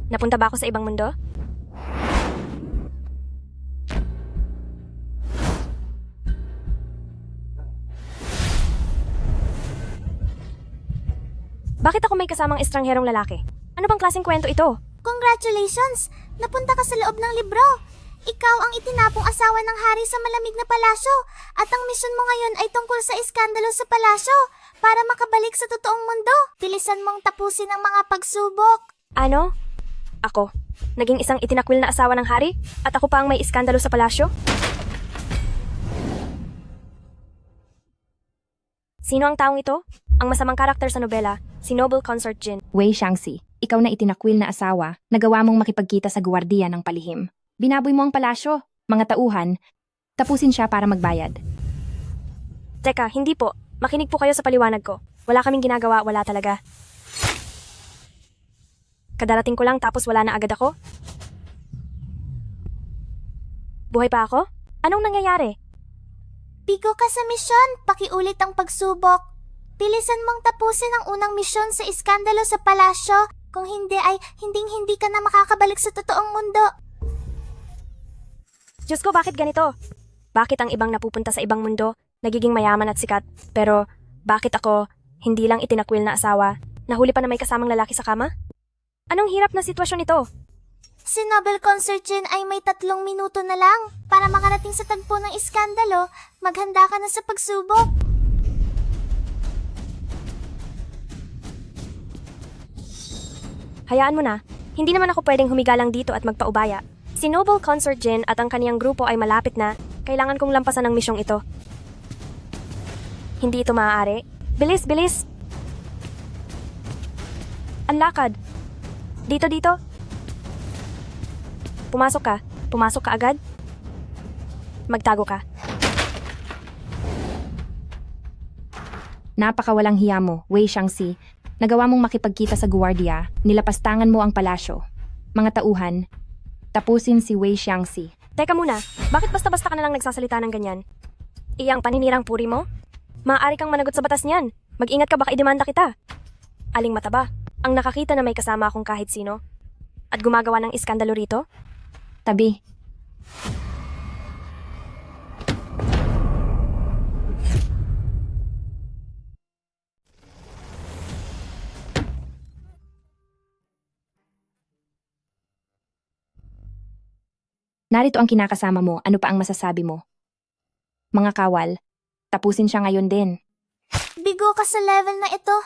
Napunta ba ako sa ibang mundo? Bakit ako may kasamang estrangherong lalaki? Ano bang klaseng kwento ito? Congratulations! Napunta ka sa loob ng libro. Ikaw ang itinapong asawa ng hari sa malamig na palasyo at ang misyon mo ngayon ay tungkol sa iskandalo sa palasyo para makabalik sa totoong mundo. Bilisan mong tapusin ang mga pagsubok. Ano? Ako? Naging isang itinakwil na asawa ng hari? At ako pa ang may iskandalo sa palasyo? Sino ang taong ito? Ang masamang karakter sa nobela, si Noble Consort Jin. Wei Xiangxi, ikaw na itinakwil na asawa, nagawa mong makipagkita sa guwardiya ng palihim. Binaboy mo ang palasyo, mga tauhan, tapusin siya para magbayad. Teka, hindi po. Makinig po kayo sa paliwanag ko. Wala kaming ginagawa, wala talaga. Kadarating ko lang tapos wala na agad ako? Buhay pa ako? Anong nangyayari? Bigo ka sa misyon, pakiulit ang pagsubok. Bilisan mong tapusin ang unang misyon sa iskandalo sa palasyo. Kung hindi ay hinding-hindi ka na makakabalik sa totoong mundo. Diyos ko, bakit ganito? Bakit ang ibang napupunta sa ibang mundo, nagiging mayaman at sikat? Pero bakit ako, hindi lang itinakwil na asawa, nahuli pa na may kasamang lalaki sa kama? Anong hirap na sitwasyon ito? Si Nobel Consort Jin ay may 3 minuto na lang. Para makarating sa tagpo ng iskandalo, maghanda ka na sa pagsubok. Hayaan mo na, hindi naman ako pwedeng humiga lang dito at magpaubaya. Si Noble Consort Jin at ang kaniyang grupo ay malapit na, kailangan kong lampasan ang misyong ito. Hindi ito maaari. Bilis, bilis! Ang lakad! Dito, dito! Pumasok ka. Pumasok ka agad. Magtago ka. Napakawalang hiya mo, Wei Xiangxi. Nagawa mong makipagkita sa guwardiya, nilapastangan mo ang palasyo. Mga tauhan, tapusin si Wei Xiangxi. Teka muna, bakit basta-basta ka na lang nagsasalita ng ganyan? Iyang paninirang puri mo? Maaari kang managot sa batas niyan. Mag-ingat ka baka idemanda kita. Aling mataba, ang nakakita na may kasama akong kahit sino? At gumagawa ng iskandalo rito? Tabi. Narito ang kinakasama mo, ano pa ang masasabi mo? Mga kawal, tapusin siya ngayon din. Bigo ka sa level na ito.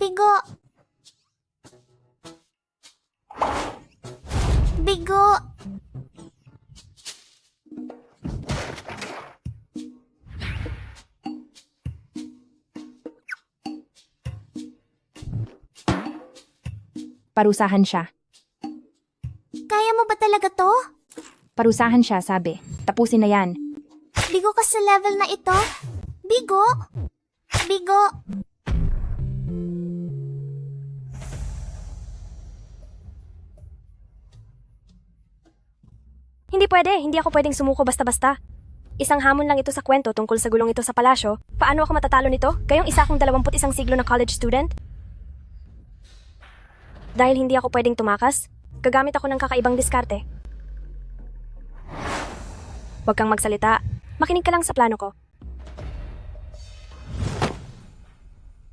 Bigo. Bigo. Parusahan siya. Kaya mo ba talaga to? Parusahan siya, sabi. Tapusin na yan. Bigo ka sa level na ito? Bigo? Bigo? Hindi pwede, hindi ako pwedeng sumuko basta-basta. Isang hamon lang ito sa kwento tungkol sa gulong ito sa palasyo. Paano ako matatalo nito? Gayong isa akong 21 siglo na college student? Dahil hindi ako pwedeng tumakas, gagamit ako ng kakaibang diskarte. Huwag kang magsalita. Makinig ka lang sa plano ko.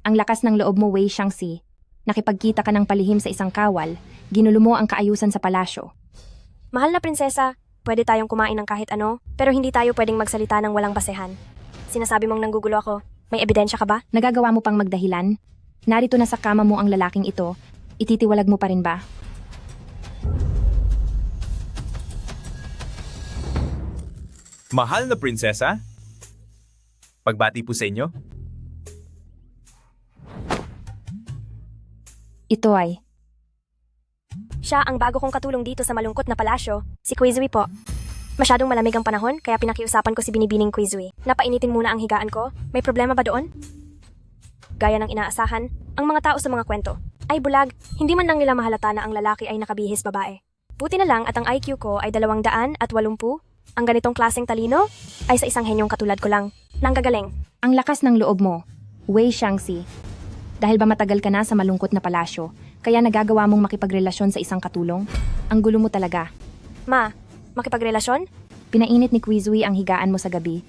Ang lakas ng loob mo, Wei Xiangxi. Nakipagkita ka ng palihim sa isang kawal, ginulo mo ang kaayusan sa palasyo. Mahal na prinsesa, pwede tayong kumain ng kahit ano, pero hindi tayo pwedeng magsalita ng walang basehan. Sinasabi mong nanggugulo ako. May ebidensya ka ba? Nagagawa mo pang magdahilan? Narito na sa kama mo ang lalaking ito, ititiwalag mo pa rin ba? Mahal na prinsesa? Pagbati po sa inyo? Ito ay, Siya ang bago kong katulong dito sa malungkot na palasyo, si Quizui po. Masyadong malamig ang panahon kaya pinakiusapan ko si Binibining Quizui. Napainitin muna ang higaan ko. May problema ba doon? Gaya ng inaasahan, ang mga tao sa mga kwento ay bulag, hindi man lang nila mahalata na ang lalaki ay nakabihis babae. Buti na lang at ang IQ ko ay 280. Ang ganitong klaseng talino ay sa isang henyong katulad ko lang. Nanggagaling. ang lakas ng loob mo. Wei Xiangxi, dahil ba matagal ka na sa malungkot na palasyo, kaya nagagawa mong makipagrelasyon sa isang katulong? Ang gulo mo talaga. Ma, makipagrelasyon? Pinainit ni Quizui ang higaan mo sa gabi.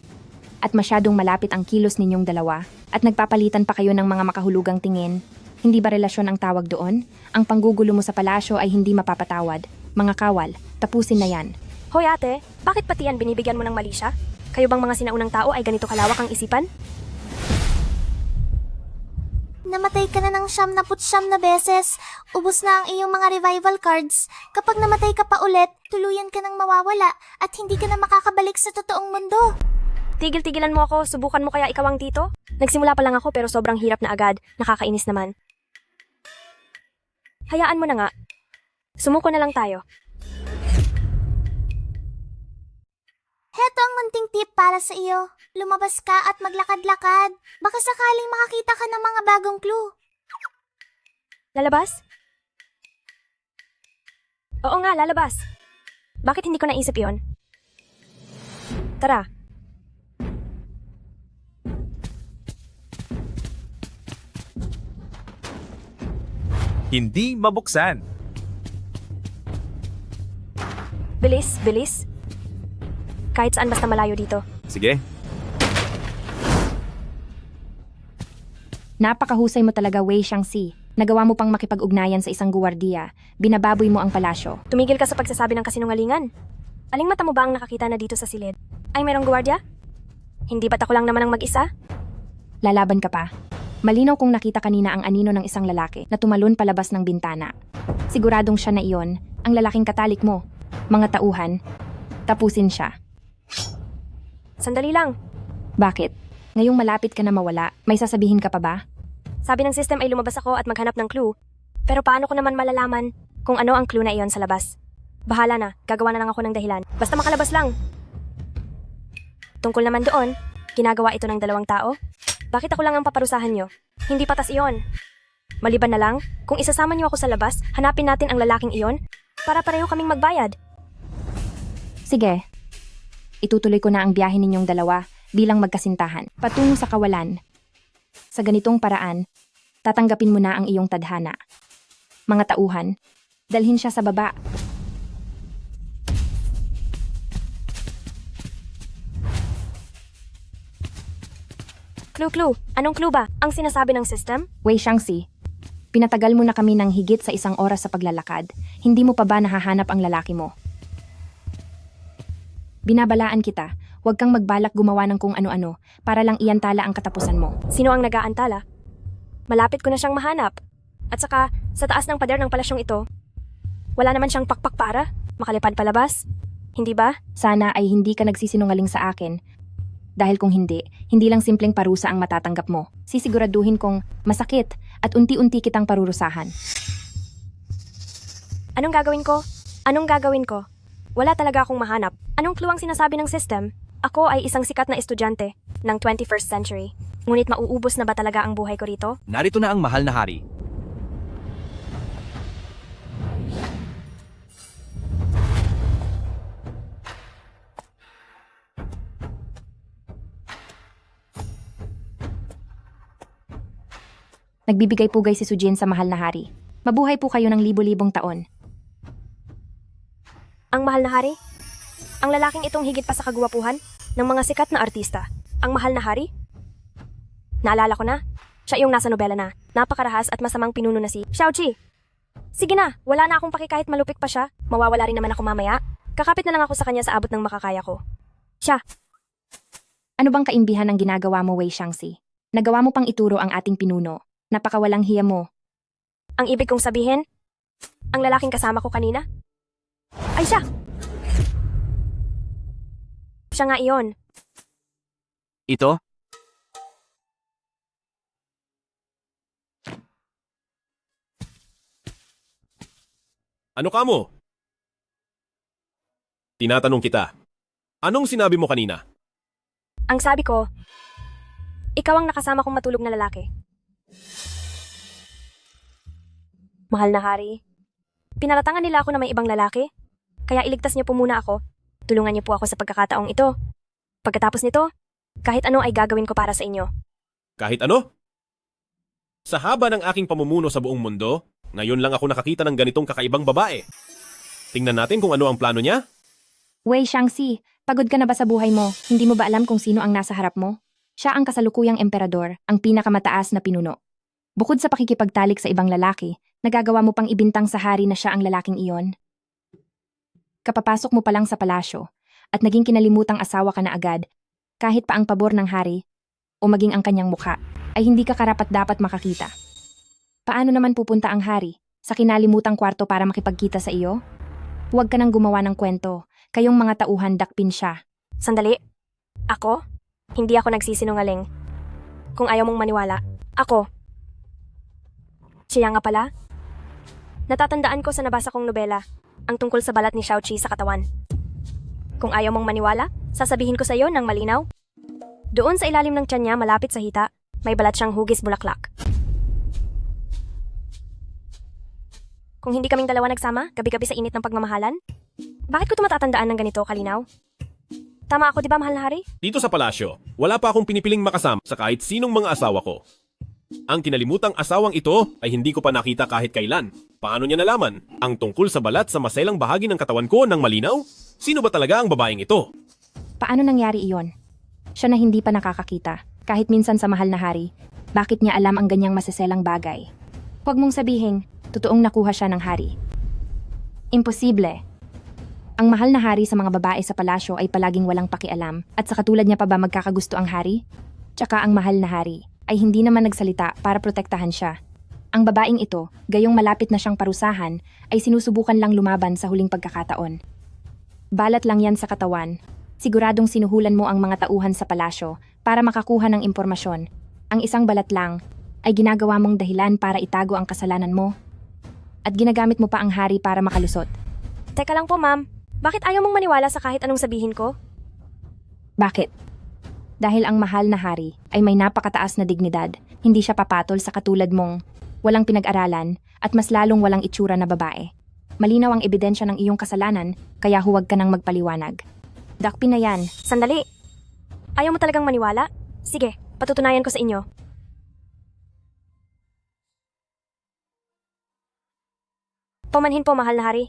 At masyadong malapit ang kilos ninyong dalawa. At nagpapalitan pa kayo ng mga makahulugang tingin. Hindi ba relasyon ang tawag doon? Ang panggugulo mo sa palasyo ay hindi mapapatawad. Mga kawal, tapusin na yan. Hoy ate, bakit pati yan binibigyan mo ng mali siya? Kayo bang mga sinaunang tao ay ganito kalawak ang isipan? Namatay ka na ng 99 na beses. Ubus na ang iyong mga revival cards. Kapag namatay ka pa ulit, tuluyan ka nang mawawala at hindi ka na makakabalik sa totoong mundo. Tigil-tigilan mo ako, subukan mo kaya ikaw ang tito? Nagsimula pa lang ako pero sobrang hirap na agad, nakakainis naman. Hayaan mo na nga. Sumuko na lang tayo. Heto ang munting tip para sa iyo. Lumabas ka at maglakad-lakad. Baka sakaling makakita ka ng mga bagong clue. Lalabas? Oo nga, lalabas. Bakit hindi ko naisip yon? Tara. Hindi mabuksan. Bilis, bilis. Kahit saan basta malayo dito. Sige. Napakahusay mo talaga, Wei Xiangxi. Nagawa mo pang makipag-ugnayan sa isang guwardiya. Binababoy mo ang palasyo. Tumigil ka sa pagsasabi ng kasinungalingan. Aling mata mo ba ang nakakita na dito sa silid? Ay, merong gwardiya? Hindi ba't ako lang naman ang mag-isa? Lalaban ka pa. Malinaw kong nakita kanina ang anino ng isang lalaki na tumalon palabas ng bintana. Siguradong siya na iyon, ang lalaking katalik mo. Mga tauhan, tapusin siya. Sandali lang. Bakit? Ngayong malapit ka na mawala, may sasabihin ka pa ba? Sabi ng system ay lumabas ako at maghanap ng clue. Pero paano ko naman malalaman kung ano ang clue na iyon sa labas? Bahala na, gagawa na lang ako ng dahilan. Basta makalabas lang. Tungkol naman doon, ginagawa ito ng dalawang tao? Bakit ako lang ang paparusahan nyo? Hindi patas iyon. Maliban na lang, kung isasama nyo ako sa labas, hanapin natin ang lalaking iyon para pareho kaming magbayad. Sige. Itutuloy ko na ang biyahe ninyong dalawa bilang magkasintahan, patungo sa kawalan. Sa ganitong paraan, tatanggapin mo na ang iyong tadhana. Mga tauhan, dalhin siya sa baba. Clue. Anong clue ba? Ang sinasabi ng system? Wei Xiangxi, pinatagal mo na kami ng higit sa 1 oras sa paglalakad. Hindi mo pa ba nahahanap ang lalaki mo? Binabalaan kita, huwag kang magbalak gumawa ng kung ano-ano para lang iantala ang katapusan mo. Sino ang nag-aantala? Malapit ko na siyang mahanap. At saka, sa taas ng pader ng palasyong ito, wala naman siyang pakpak para makalipad palabas. Hindi ba? Sana ay hindi ka nagsisinungaling sa akin. Dahil kung hindi, hindi lang simpleng parusa ang matatanggap mo. Sisiguraduhin kong masakit at unti-unti kitang parurusahan. Anong gagawin ko? Anong gagawin ko? Wala talaga akong mahanap. Anong clue ang sinasabi ng system? Ako ay isang sikat na estudyante ng 21st century. Ngunit mauubos na ba talaga ang buhay ko rito? Narito na ang mahal na hari. Nagbibigay pugay si Sujin sa mahal na hari. Mabuhay po kayo ng libo-libong taon. Ang mahal na hari? Ang lalaking itong higit pa sa kagwapuhan ng mga sikat na artista. Ang mahal na hari? Naalala ko na. Siya yung nasa nobela na. Napakarahas at masamang pinuno na si Xiaoqi. Sige na, wala na akong paki kahit malupit pa siya. Mawawala rin naman ako mamaya. Kakapit na lang ako sa kanya sa abot ng makakaya ko. Siya. Ano bang kaimbihan ang ginagawa mo, Wei Xiangxi? Nagawa mo pang ituro ang ating pinuno. Napakawalang hiya mo. Ang ibig kong sabihin, ang lalaking kasama ko kanina? Ay siya! Siya nga iyon. Ito? Ano ka mo? Tinatanong kita. Anong sinabi mo kanina? Ang sabi ko, ikaw ang nakasama kong matulog na lalaki. Mahal na hari, pinaratangan nila ako na may ibang lalaki, kaya iligtas niyo po muna ako. Tulungan niyo po ako sa pagkakataong ito. Pagkatapos nito, kahit ano ay gagawin ko para sa inyo. Kahit ano? Sa haba ng aking pamumuno sa buong mundo, ngayon lang ako nakakita ng ganitong kakaibang babae. Tingnan natin kung ano ang plano niya. Wei Shangxi, pagod ka na ba sa buhay mo? Hindi mo ba alam kung sino ang nasa harap mo? Siya ang kasalukuyang emperador, ang pinakamataas na pinuno. Bukod sa pakikipagtalik sa ibang lalaki, nagagawa mo pang ibintang sa hari na siya ang lalaking iyon. Kapapasok mo pa lang sa palasyo, at naging kinalimutan asawa ka na agad, kahit pa ang pabor ng hari, o maging ang kanyang mukha, ay hindi ka karapat-dapat makakita. Paano naman pupunta ang hari sa kinalimutang kwarto para makipagkita sa iyo? Huwag ka nang gumawa ng kwento, kayong mga tauhan dakpin siya. Sandali. Ako? Hindi ako nagsisinungaling. Kung ayaw mong maniwala, ako. Siya nga pala. Natatandaan ko sa nabasa kong nobela, ang tungkol sa balat ni Xiaoqi sa katawan. Kung ayaw mong maniwala, sasabihin ko sa iyo ng malinaw. Doon sa ilalim ng tiyan niya malapit sa hita, may balat siyang hugis bulaklak. Kung hindi kaming dalawa nagsama, gabi-gabi sa init ng pagmamahalan, bakit ko tumatatandaan ng ganito, Kalinaw? Tama ako, di ba, mahal na hari? Dito sa palasyo, wala pa akong pinipiling makasama sa kahit sinong mga asawa ko. Ang kinalimutang asawang ito ay hindi ko pa nakita kahit kailan. Paano niya nalaman? Ang tungkol sa balat sa maselang bahagi ng katawan ko ng malinaw? Sino ba talaga ang babaeng ito? Paano nangyari iyon? Siya na hindi pa nakakakita, kahit minsan sa mahal na hari, bakit niya alam ang ganyang masaselang bagay? Huwag mong sabihin, totoong nakuha siya ng hari. Imposible. Ang mahal na hari sa mga babae sa palasyo ay palaging walang pakialam, at sa katulad niya pa ba magkakagusto ang hari? Tsaka ang mahal na hari ay hindi naman nagsalita para protektahan siya. Ang babaeng ito, gayong malapit na siyang parusahan, ay sinusubukan lang lumaban sa huling pagkakataon. Balat lang yan sa katawan. Siguradong sinuhulan mo ang mga tauhan sa palasyo para makakuha ng impormasyon. Ang isang balat lang ay ginagawa mong dahilan para itago ang kasalanan mo. At ginagamit mo pa ang hari para makalusot. Teka lang po, ma'am. Bakit ayaw mong maniwala sa kahit anong sabihin ko? Bakit? Dahil ang mahal na hari ay may napakataas na dignidad, hindi siya papatol sa katulad mong walang pinag-aralan at mas lalong walang itsura na babae. Malinaw ang ebidensya ng iyong kasalanan, kaya huwag ka nang magpaliwanag. Dakpin na yan. Sandali. Ayaw mo talagang maniwala? Sige, patutunayan ko sa inyo. Pumanhin po, mahal na hari.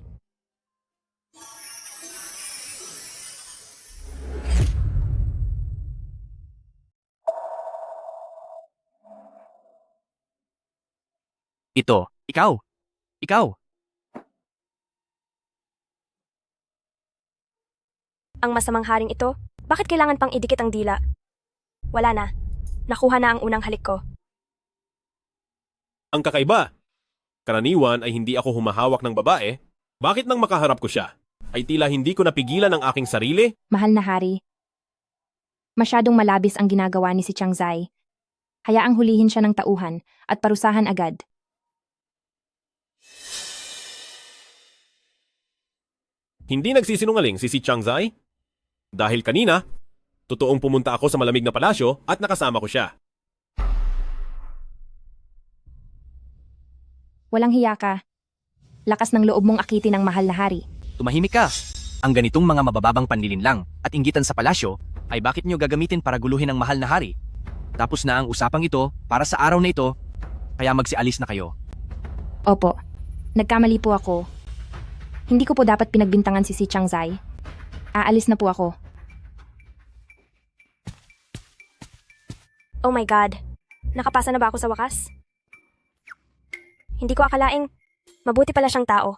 Ito. Ikaw. Ikaw. Ang masamang haring ito, bakit kailangan pang idikit ang dila? Wala na. Nakuha na ang unang halik ko. Ang kakaiba. Karaniwan ay hindi ako humahawak ng babae. Bakit nang makaharap ko siya? Ay tila hindi ko napigilan ang aking sarili? Mahal na hari. Masyadong malabis ang ginagawa ni si Chiang Zai. Hayaang hulihin siya ng tauhan at parusahan agad. Hindi nagsisinungaling si Chiang Zai? Dahil kanina, totoong pumunta ako sa malamig na palasyo at nakasama ko siya. Walang hiya ka. Lakas ng loob mong akitin ng mahal na hari. Tumahimik ka. Ang ganitong mga mabababang panlilinlang at inggitan sa palasyo ay bakit nyo gagamitin para guluhin ang mahal na hari? Tapos na ang usapang ito para sa araw na ito, kaya magsialis na kayo. Opo, nagkamali po ako. Hindi ko po dapat pinagbintangan si Chiang Zai. Aalis na po ako. Oh my God. Nakapasa na ba ako sa wakas? Hindi ko akalaing mabuti pala siyang tao.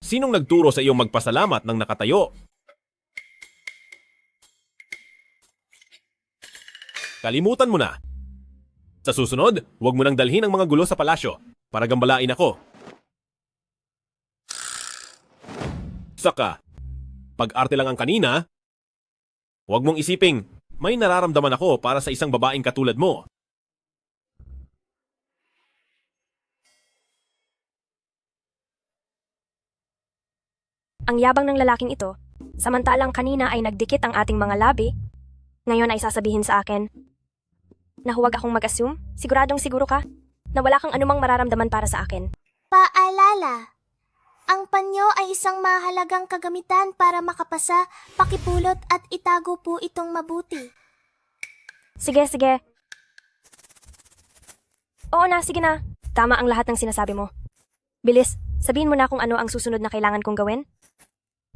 Sinong nagturo sa iyong magpasalamat ng nakatayo? Kalimutan mo na. Sa susunod, huwag mo nang dalhin ang mga gulo sa palasyo para gambalain ako. Saka, pag-arte lang ang kanina, huwag mong isiping may nararamdaman ako para sa isang babaeng katulad mo. Ang yabang ng lalaking ito, samantalang kanina ay nagdikit ang ating mga labi, ngayon ay sasabihin sa akin na huwag akong mag-assume, siguradong siguro ka, na wala kang anumang mararamdaman para sa akin. Paalala, ang panyo ay isang mahalagang kagamitan para makapasa, pakipulot at itago po itong mabuti. Sige, sige. Oo na, sige na. Tama ang lahat ng sinasabi mo. Bilis, sabihin mo na kung ano ang susunod na kailangan kong gawin.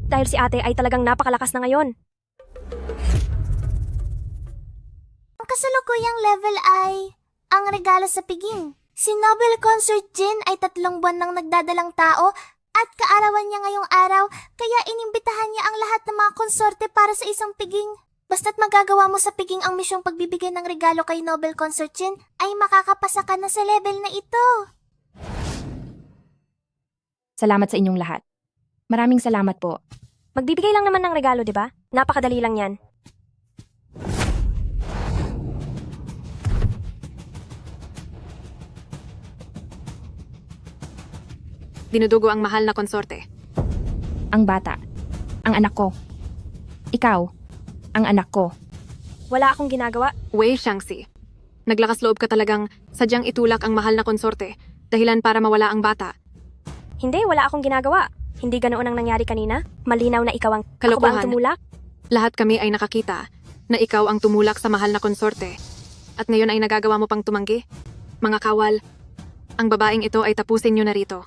Dahil si ate ay talagang napakalakas na ngayon. Ang kasalukuyang level ay ang regalo sa piging. Si Nobel Consort Jin ay 3 buwan nang nagdadalang tao at kaarawan niya ngayong araw kaya inimbitahan niya ang lahat ng mga konsorte para sa isang piging. Basta't magagawa mo sa piging ang misyong pagbibigay ng regalo kay Nobel Consort Jin ay makakapasa ka na sa level na ito. Salamat sa inyong lahat. Maraming salamat po. Magbibigay lang naman ng regalo, di ba? Napakadali lang yan. Dinudugo ang mahal na konsorte. Ang bata. Ang anak ko. Ikaw. Ang anak ko. Wala akong ginagawa. Wei Xiangxi. Naglakas loob ka talagang sadyang itulak ang mahal na konsorte dahilan para mawala ang bata. Hindi, wala akong ginagawa. Hindi ganoon ang nangyari kanina. Malinaw na ikaw ang... Ako ba ang Kalokohan. tumulak? Lahat kami ay nakakita na ikaw ang tumulak sa mahal na konsorte. At ngayon ay nagagawa mo pang tumanggi? Mga kawal, ang babaeng ito ay tapusin nyo na rito.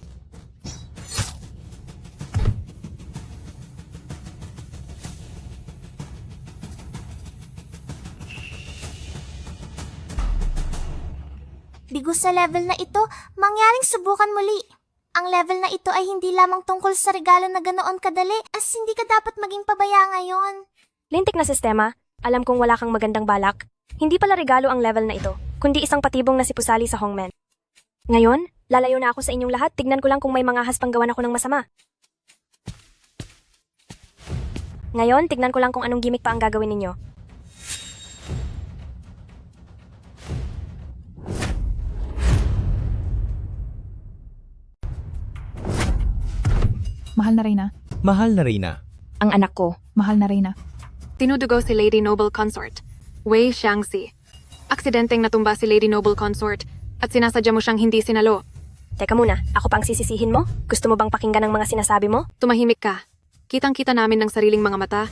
Bigo sa level na ito, mangyaring subukan muli. Ang level na ito ay hindi lamang tungkol sa regalo na ganoon kadali as hindi ka dapat maging pabaya ngayon. Lintik na sistema. Alam kong wala kang magandang balak. Hindi pala regalo ang level na ito, kundi isang patibong na si Pusali sa Hongmen. Ngayon, lalayo na ako sa inyong lahat. Tignan ko lang kung may mga haspanggawan ako ng masama. Ngayon, tignan ko lang kung anong gimmick pa ang gagawin ninyo. Mahal na Reyna. Mahal na Reyna. Ang anak ko. Mahal na Reyna. Tinudugo si Lady Noble Consort, Wei Xiangxi. Aksidenteng natumba si Lady Noble Consort at sinasadya mo siyang hindi sinalo. Teka muna, ako pang sisisihin mo? Gusto mo bang pakinggan ang mga sinasabi mo? Tumahimik ka. Kitang-kita namin ng sariling mga mata.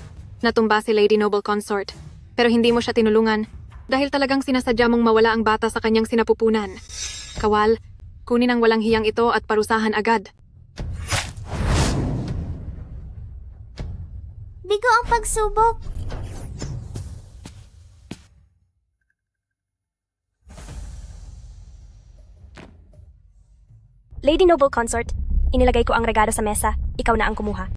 Natumba si Lady Noble Consort. Pero hindi mo siya tinulungan dahil talagang sinasadya mong mawala ang bata sa kanyang sinapupunan. Kawal, kunin ang walang hiyang ito at parusahan agad. Bigo ang pagsubok. Lady Noble Consort, inilagay ko ang regalo sa mesa. Ikaw na ang kumuha.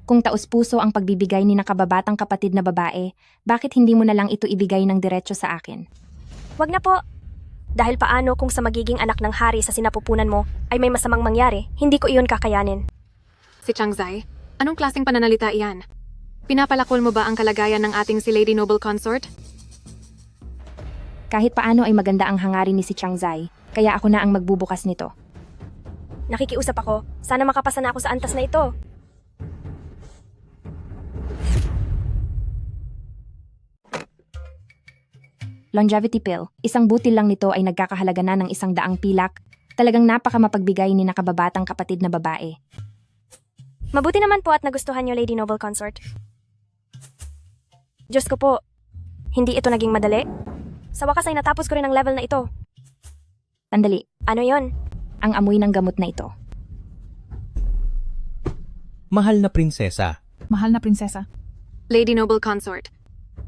Kung taos-puso ang pagbibigay ni nakababatang kapatid na babae, bakit hindi mo na lang ito ibigay ng diretso sa akin? Wag na po. Dahil paano kung sa magiging anak ng hari sa sinapupunan mo ay may masamang mangyari, hindi ko iyon kakayanin. Si Changzai, anong klaseng pananalita iyan? Pinapalakol mo ba ang kalagayan ng ating si Lady Noble Consort? Kahit paano ay maganda ang hangarin ni si Changzai, kaya ako na ang magbubukas nito. Nakikiusap ako. Sana makapasa na ako sa antas na ito. Longevity pill. Isang butil lang nito ay nagkakahalaga na ng 100 pilak. Talagang napaka mapagbigay ni nakababatang kapatid na babae. Mabuti naman po at nagustuhan niyo, Lady Noble Consort. Diyos ko po, hindi ito naging madali. Sa wakas ay natapos ko rin ang level na ito. Tandali, Ano yon? ang amoy ng gamot na ito. Mahal na prinsesa. Mahal na prinsesa. Lady Noble Consort,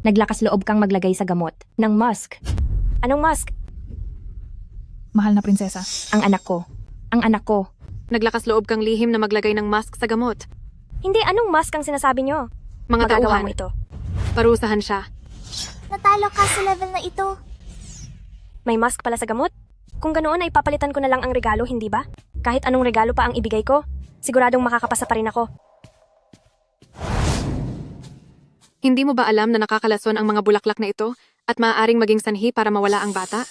Naglakas loob kang maglagay sa gamot ng musk. Anong mask? Mahal na prinsesa. Ang anak ko. Ang anak ko. naglakas loob kang lihim na maglagay ng mask sa gamot. Hindi, anong mask ang sinasabi niyo? Mga Magagawa tauhan, mo ito. parusahan siya. Natalo ka sa level na ito. May mask pala sa gamot? Kung ganoon ay papalitan ko na lang ang regalo, hindi ba? Kahit anong regalo pa ang ibigay ko, siguradong makakapasa pa rin ako. Hindi mo ba alam na nakakalason ang mga bulaklak na ito at maaaring maging sanhi para mawala ang bata?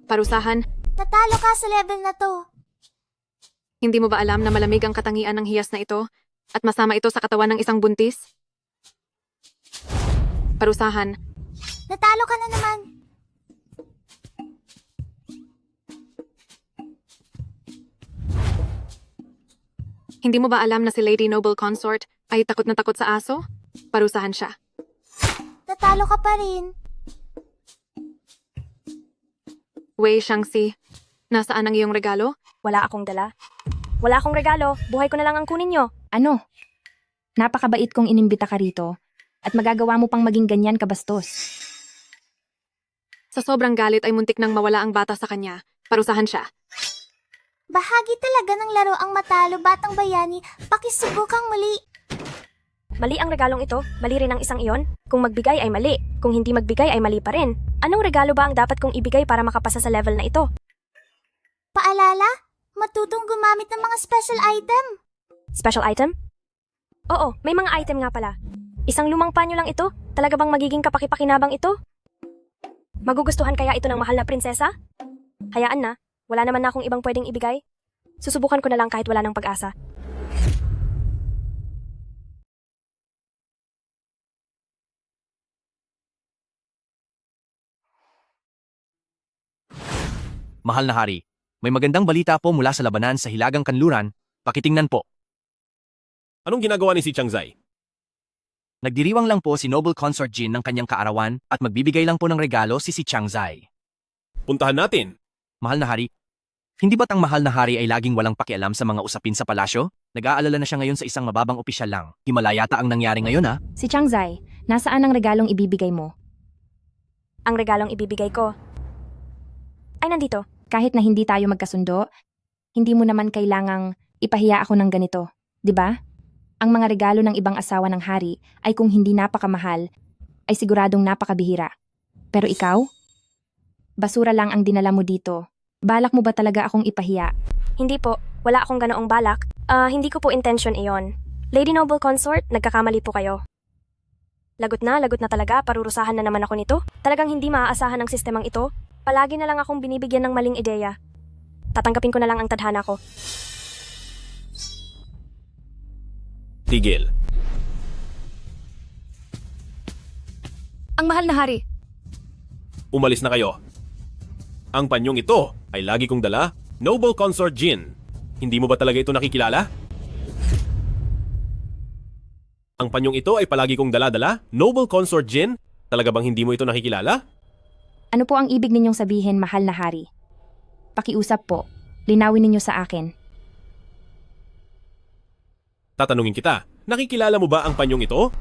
Parusahan, Natalo ka sa level na to. hindi mo ba alam na malamig ang katangian ng hiyas na ito at masama ito sa katawan ng isang buntis? Parusahan, Natalo ka na naman. hindi mo ba alam na si Lady Noble Consort ay takot na takot sa aso? Parusahan siya. Natalo ka pa rin. Wei Shangxi, nasaan ang iyong regalo? Wala akong dala. Wala akong regalo. Buhay ko na lang ang kunin nyo. Ano? Napakabait kong inimbita ka rito at magagawa mo pang maging ganyan kabastos. Sa sobrang galit ay muntik nang mawala ang bata sa kanya. Parusahan siya. Bahagi talaga ng laro ang matalo, batang bayani. Pakisubukang muli. Mali ang regalong ito. Mali rin ang isang iyon. Kung magbigay ay mali. Kung hindi magbigay ay mali pa rin. Anong regalo ba ang dapat kong ibigay para makapasa sa level na ito? Paalala, matutong gumamit ng mga special item. Special item? Oo, may mga item nga pala. Isang lumang panyo lang ito? Talaga bang magiging kapakipakinabang ito? Magugustuhan kaya ito ng mahal na prinsesa? Hayaan na, wala naman na akong ibang pwedeng ibigay. Susubukan ko na lang kahit wala ng pag-asa. Mahal na hari, may magandang balita po mula sa labanan sa Hilagang Kanluran. Pakitingnan po. Anong ginagawa ni si Changzai? Nagdiriwang lang po si Noble Consort Jin ng kanyang kaarawan at magbibigay lang po ng regalo si Changzai. Puntahan natin. Mahal na hari, hindi ba't ang mahal na hari ay laging walang pakialam sa mga usapin sa palasyo? Nag-aalala na siya ngayon sa isang mababang opisyal lang. Himala yata ang nangyari ngayon ha? Si Changzai, nasaan ang regalong ibibigay mo? Ang regalong ibibigay ko ay nandito. Kahit na hindi tayo magkasundo, hindi mo naman kailangang ipahiya ako ng ganito, di ba? Ang mga regalo ng ibang asawa ng hari ay kung hindi napakamahal, ay siguradong napakabihira. Pero ikaw? Basura lang ang dinala mo dito. Balak mo ba talaga akong ipahiya? Hindi po, wala akong ganoong balak. Hindi ko po intention iyon. Lady Noble Consort, nagkakamali po kayo. Lagot na talaga, parurusahan na naman ako nito. Talagang hindi maaasahan ang sistemang ito. Palagi na lang akong binibigyan ng maling ideya. Tatanggapin ko na lang ang tadhana ko. Tigil. Ang mahal na hari. Umalis na kayo. Ang panyong ito ay lagi kong dala, Noble Consort Jin. Hindi mo ba talaga ito nakikilala? Ang panyong ito ay palagi kong dala-dala, Noble Consort Jin. Talaga bang hindi mo ito nakikilala? Ano po ang ibig ninyong sabihin, mahal na hari? Pakiusap po. Linawin ninyo sa akin. Tatanungin kita, nakikilala mo ba ang panyong ito?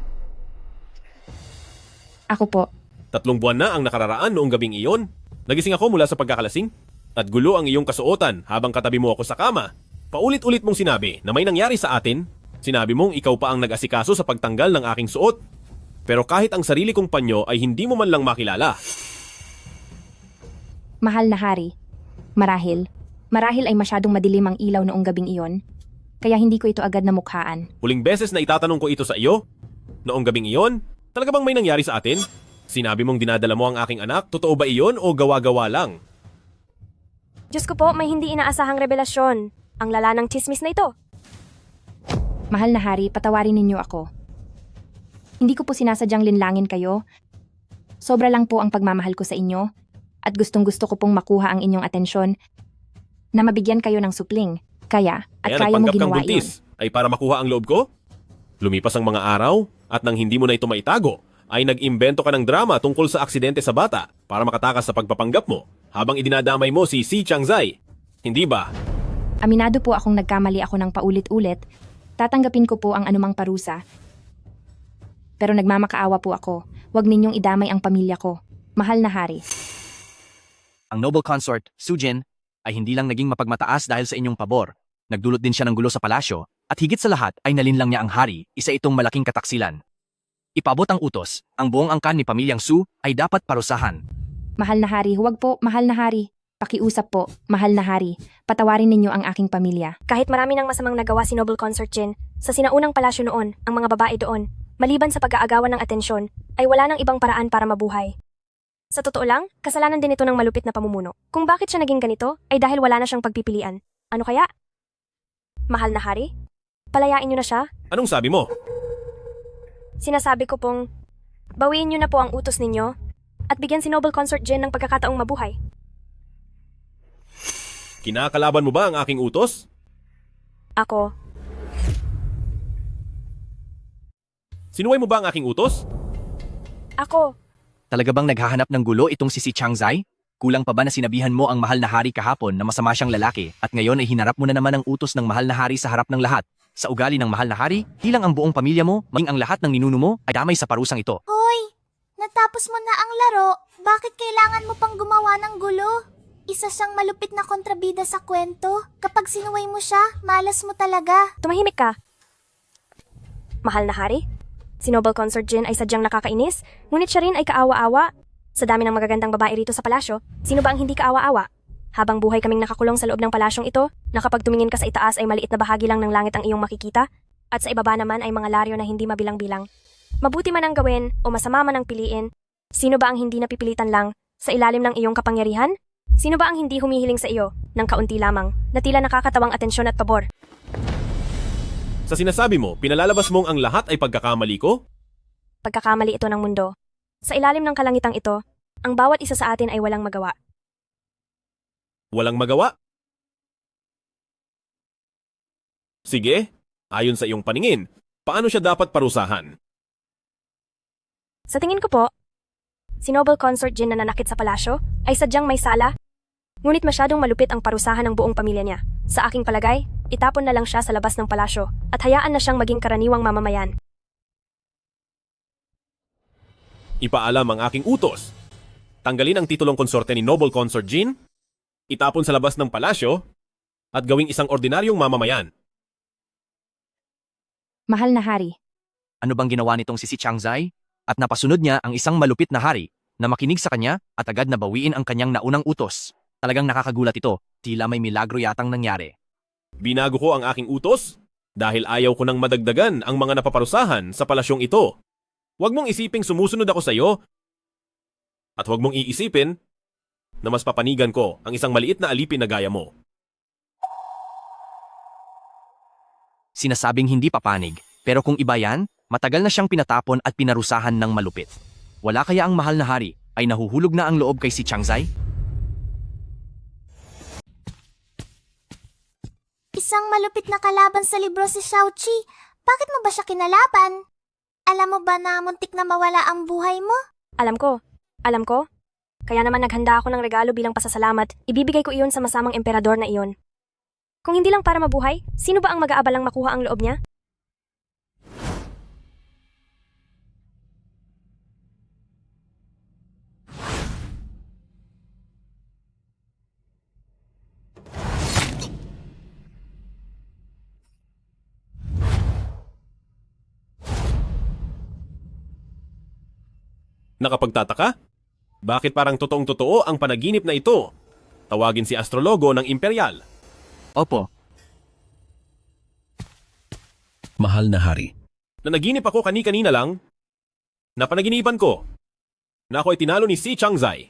Ako po. 3 buwan na ang nakararaan noong gabing iyon. Nagising ako mula sa pagkakalasing at gulo ang iyong kasuotan habang katabi mo ako sa kama. Paulit-ulit mong sinabi na may nangyari sa atin. Sinabi mong ikaw pa ang nag-asikaso sa pagtanggal ng aking suot. Pero kahit ang sarili kong panyo ay hindi mo man lang makilala. Mahal na hari. Marahil ay masyadong madilim ang ilaw noong gabing iyon. Kaya hindi ko ito agad namukhaan. Huling beses na itatanong ko ito sa iyo. Noong gabing iyon, talaga bang may nangyari sa atin? Sinabi mong dinadala mo ang aking anak, totoo ba iyon o gawa-gawa lang? Diyos ko po, may hindi inaasahang revelasyon. Ang lala ng chismis na ito. Mahal na hari, patawarin ninyo ako. Hindi ko po sinasadyang linlangin kayo. Sobra lang po ang pagmamahal ko sa inyo. At gustong-gusto ko pong makuha ang inyong atensyon na mabigyan kayo ng supling. Kaya kaya mo nagpanggap kang ginawa iyon. buntis ay para makuha ang loob ko? Lumipas ang mga araw at nang hindi mo na ito maitago, ay nag-imbento ka ng drama tungkol sa aksidente sa bata para makatakas sa pagpapanggap mo habang idinadamay mo si Changzai. Hindi ba? Aminado po akong nagkamali ako ng paulit-ulit. Tatanggapin ko po ang anumang parusa. Pero nagmamakaawa po ako. Huwag ninyong idamay ang pamilya ko. Mahal na hari. Ang Noble Consort, Sujin, ay hindi lang naging mapagmataas dahil sa inyong pabor. Nagdulot din siya ng gulo sa palasyo at higit sa lahat ay nalinlang niya ang hari, isa itong malaking kataksilan. Ipabot ang utos, ang buong angkan ni Pamilyang Su ay dapat parusahan. Mahal na hari, huwag po, mahal na hari. Pakiusap po, mahal na hari. Patawarin ninyo ang aking pamilya. Kahit marami ng masamang nagawa si Noble Consort Jin, sa sinaunang palasyo noon, ang mga babae doon, maliban sa pag-aagawan ng atensyon, ay wala nang ibang paraan para mabuhay. Sa totoo lang, kasalanan din ito ng malupit na pamumuno. Kung bakit siya naging ganito, ay dahil wala na siyang pagpipilian. Ano kaya? Mahal na hari? Palayain niyo na siya? Anong sabi mo? Sinasabi ko pong, bawiin niyo na po ang utos ninyo at bigyan si Noble Consort Jin ng pagkakataong mabuhay. Kinakalaban mo ba ang aking utos? Ako, Sinuway mo ba ang aking utos? ako, Talaga bang naghahanap ng gulo itong si Changzai? Kulang pa ba na sinabihan mo ang mahal na hari kahapon na masama siyang lalaki at ngayon ay hinarap mo na naman ang utos ng mahal na hari sa harap ng lahat? Sa ugali ng mahal na hari, di lang ang buong pamilya mo, maging ang lahat ng ninuno mo ay damay sa parusang ito. Hoy, natapos mo na ang laro, bakit kailangan mo pang gumawa ng gulo? Isa siyang malupit na kontrabida sa kwento. Kapag sinuway mo siya, malas mo talaga. Tumahimik ka. Mahal na hari? Si Noble Consort Jin ay sadyang nakakainis, ngunit siya rin ay kaawa-awa. Sa dami ng magagandang babae rito sa palasyo, sino ba ang hindi kaawa-awa? Habang buhay kaming nakakulong sa loob ng palasyong ito, na kapag tumingin ka sa itaas ay maliit na bahagi lang ng langit ang iyong makikita, at sa ibaba naman ay mga laryo na hindi mabilang-bilang. Mabuti man ang gawin o masama man ang piliin, sino ba ang hindi napipilitan lang sa ilalim ng iyong kapangyarihan? Sino ba ang hindi humihiling sa iyo ng kaunti lamang na tila nakakatawang atensyon at pabor? Sa sinasabi mo, pinalalabas mong ang lahat ay pagkakamali ko? Pagkakamali ito ng mundo. Sa ilalim ng kalangitang ito, ang bawat isa sa atin ay walang magawa. Walang magawa? Sige, ayon sa iyong paningin, paano siya dapat parusahan? Sa tingin ko po, si Noble Consort Jin na nanakit sa palasyo ay sadyang may sala, ngunit masyadong malupit ang parusahan ng buong pamilya niya. Sa aking palagay, itapon na lang siya sa labas ng palasyo at hayaan na siyang maging karaniwang mamamayan. Ipaalam ang aking utos. Tanggalin ang titulong konsorte ni Noble Consort Jin, itapon sa labas ng palasyo, at gawing isang ordinaryong mamamayan. Mahal na hari, Ano bang ginawa nitong si Changzai? At napasunod niya ang isang malupit na hari na makinig sa kanya at agad na bawiin ang kanyang naunang utos. Talagang nakakagulat ito, tila may milagro yatang nangyari. Binago ko ang aking utos dahil ayaw ko nang madagdagan ang mga napaparusahan sa palasyong ito. Huwag mong isiping sumusunod ako sa iyo at huwag mong iisipin na mas papanigan ko ang isang maliit na alipin na gaya mo. Sinasabing hindi papanig, pero kung iba yan, matagal na siyang pinatapon at pinarusahan ng malupit. Wala kaya ang mahal na hari ay nahuhulog na ang loob kay si Changzai? Isang malupit na kalaban sa libro si Xiaoqi. Bakit mo ba siya kinalaban? Alam mo ba na muntik na mawala ang buhay mo? Alam ko. Kaya naman naghanda ako ng regalo bilang pasasalamat, ibibigay ko iyon sa masamang emperador na iyon. Kung hindi lang para mabuhay, sino ba ang mag-aabalang makuha ang loob niya? Nakapagtataka? Bakit parang totoong-totoo ang panaginip na ito? Tawagin si astrologo ng imperial. Opo, Mahal na hari, Nanaginip ako kani-kanina lang. Napanaginipan ko na ako ay tinalo ni si Changzai.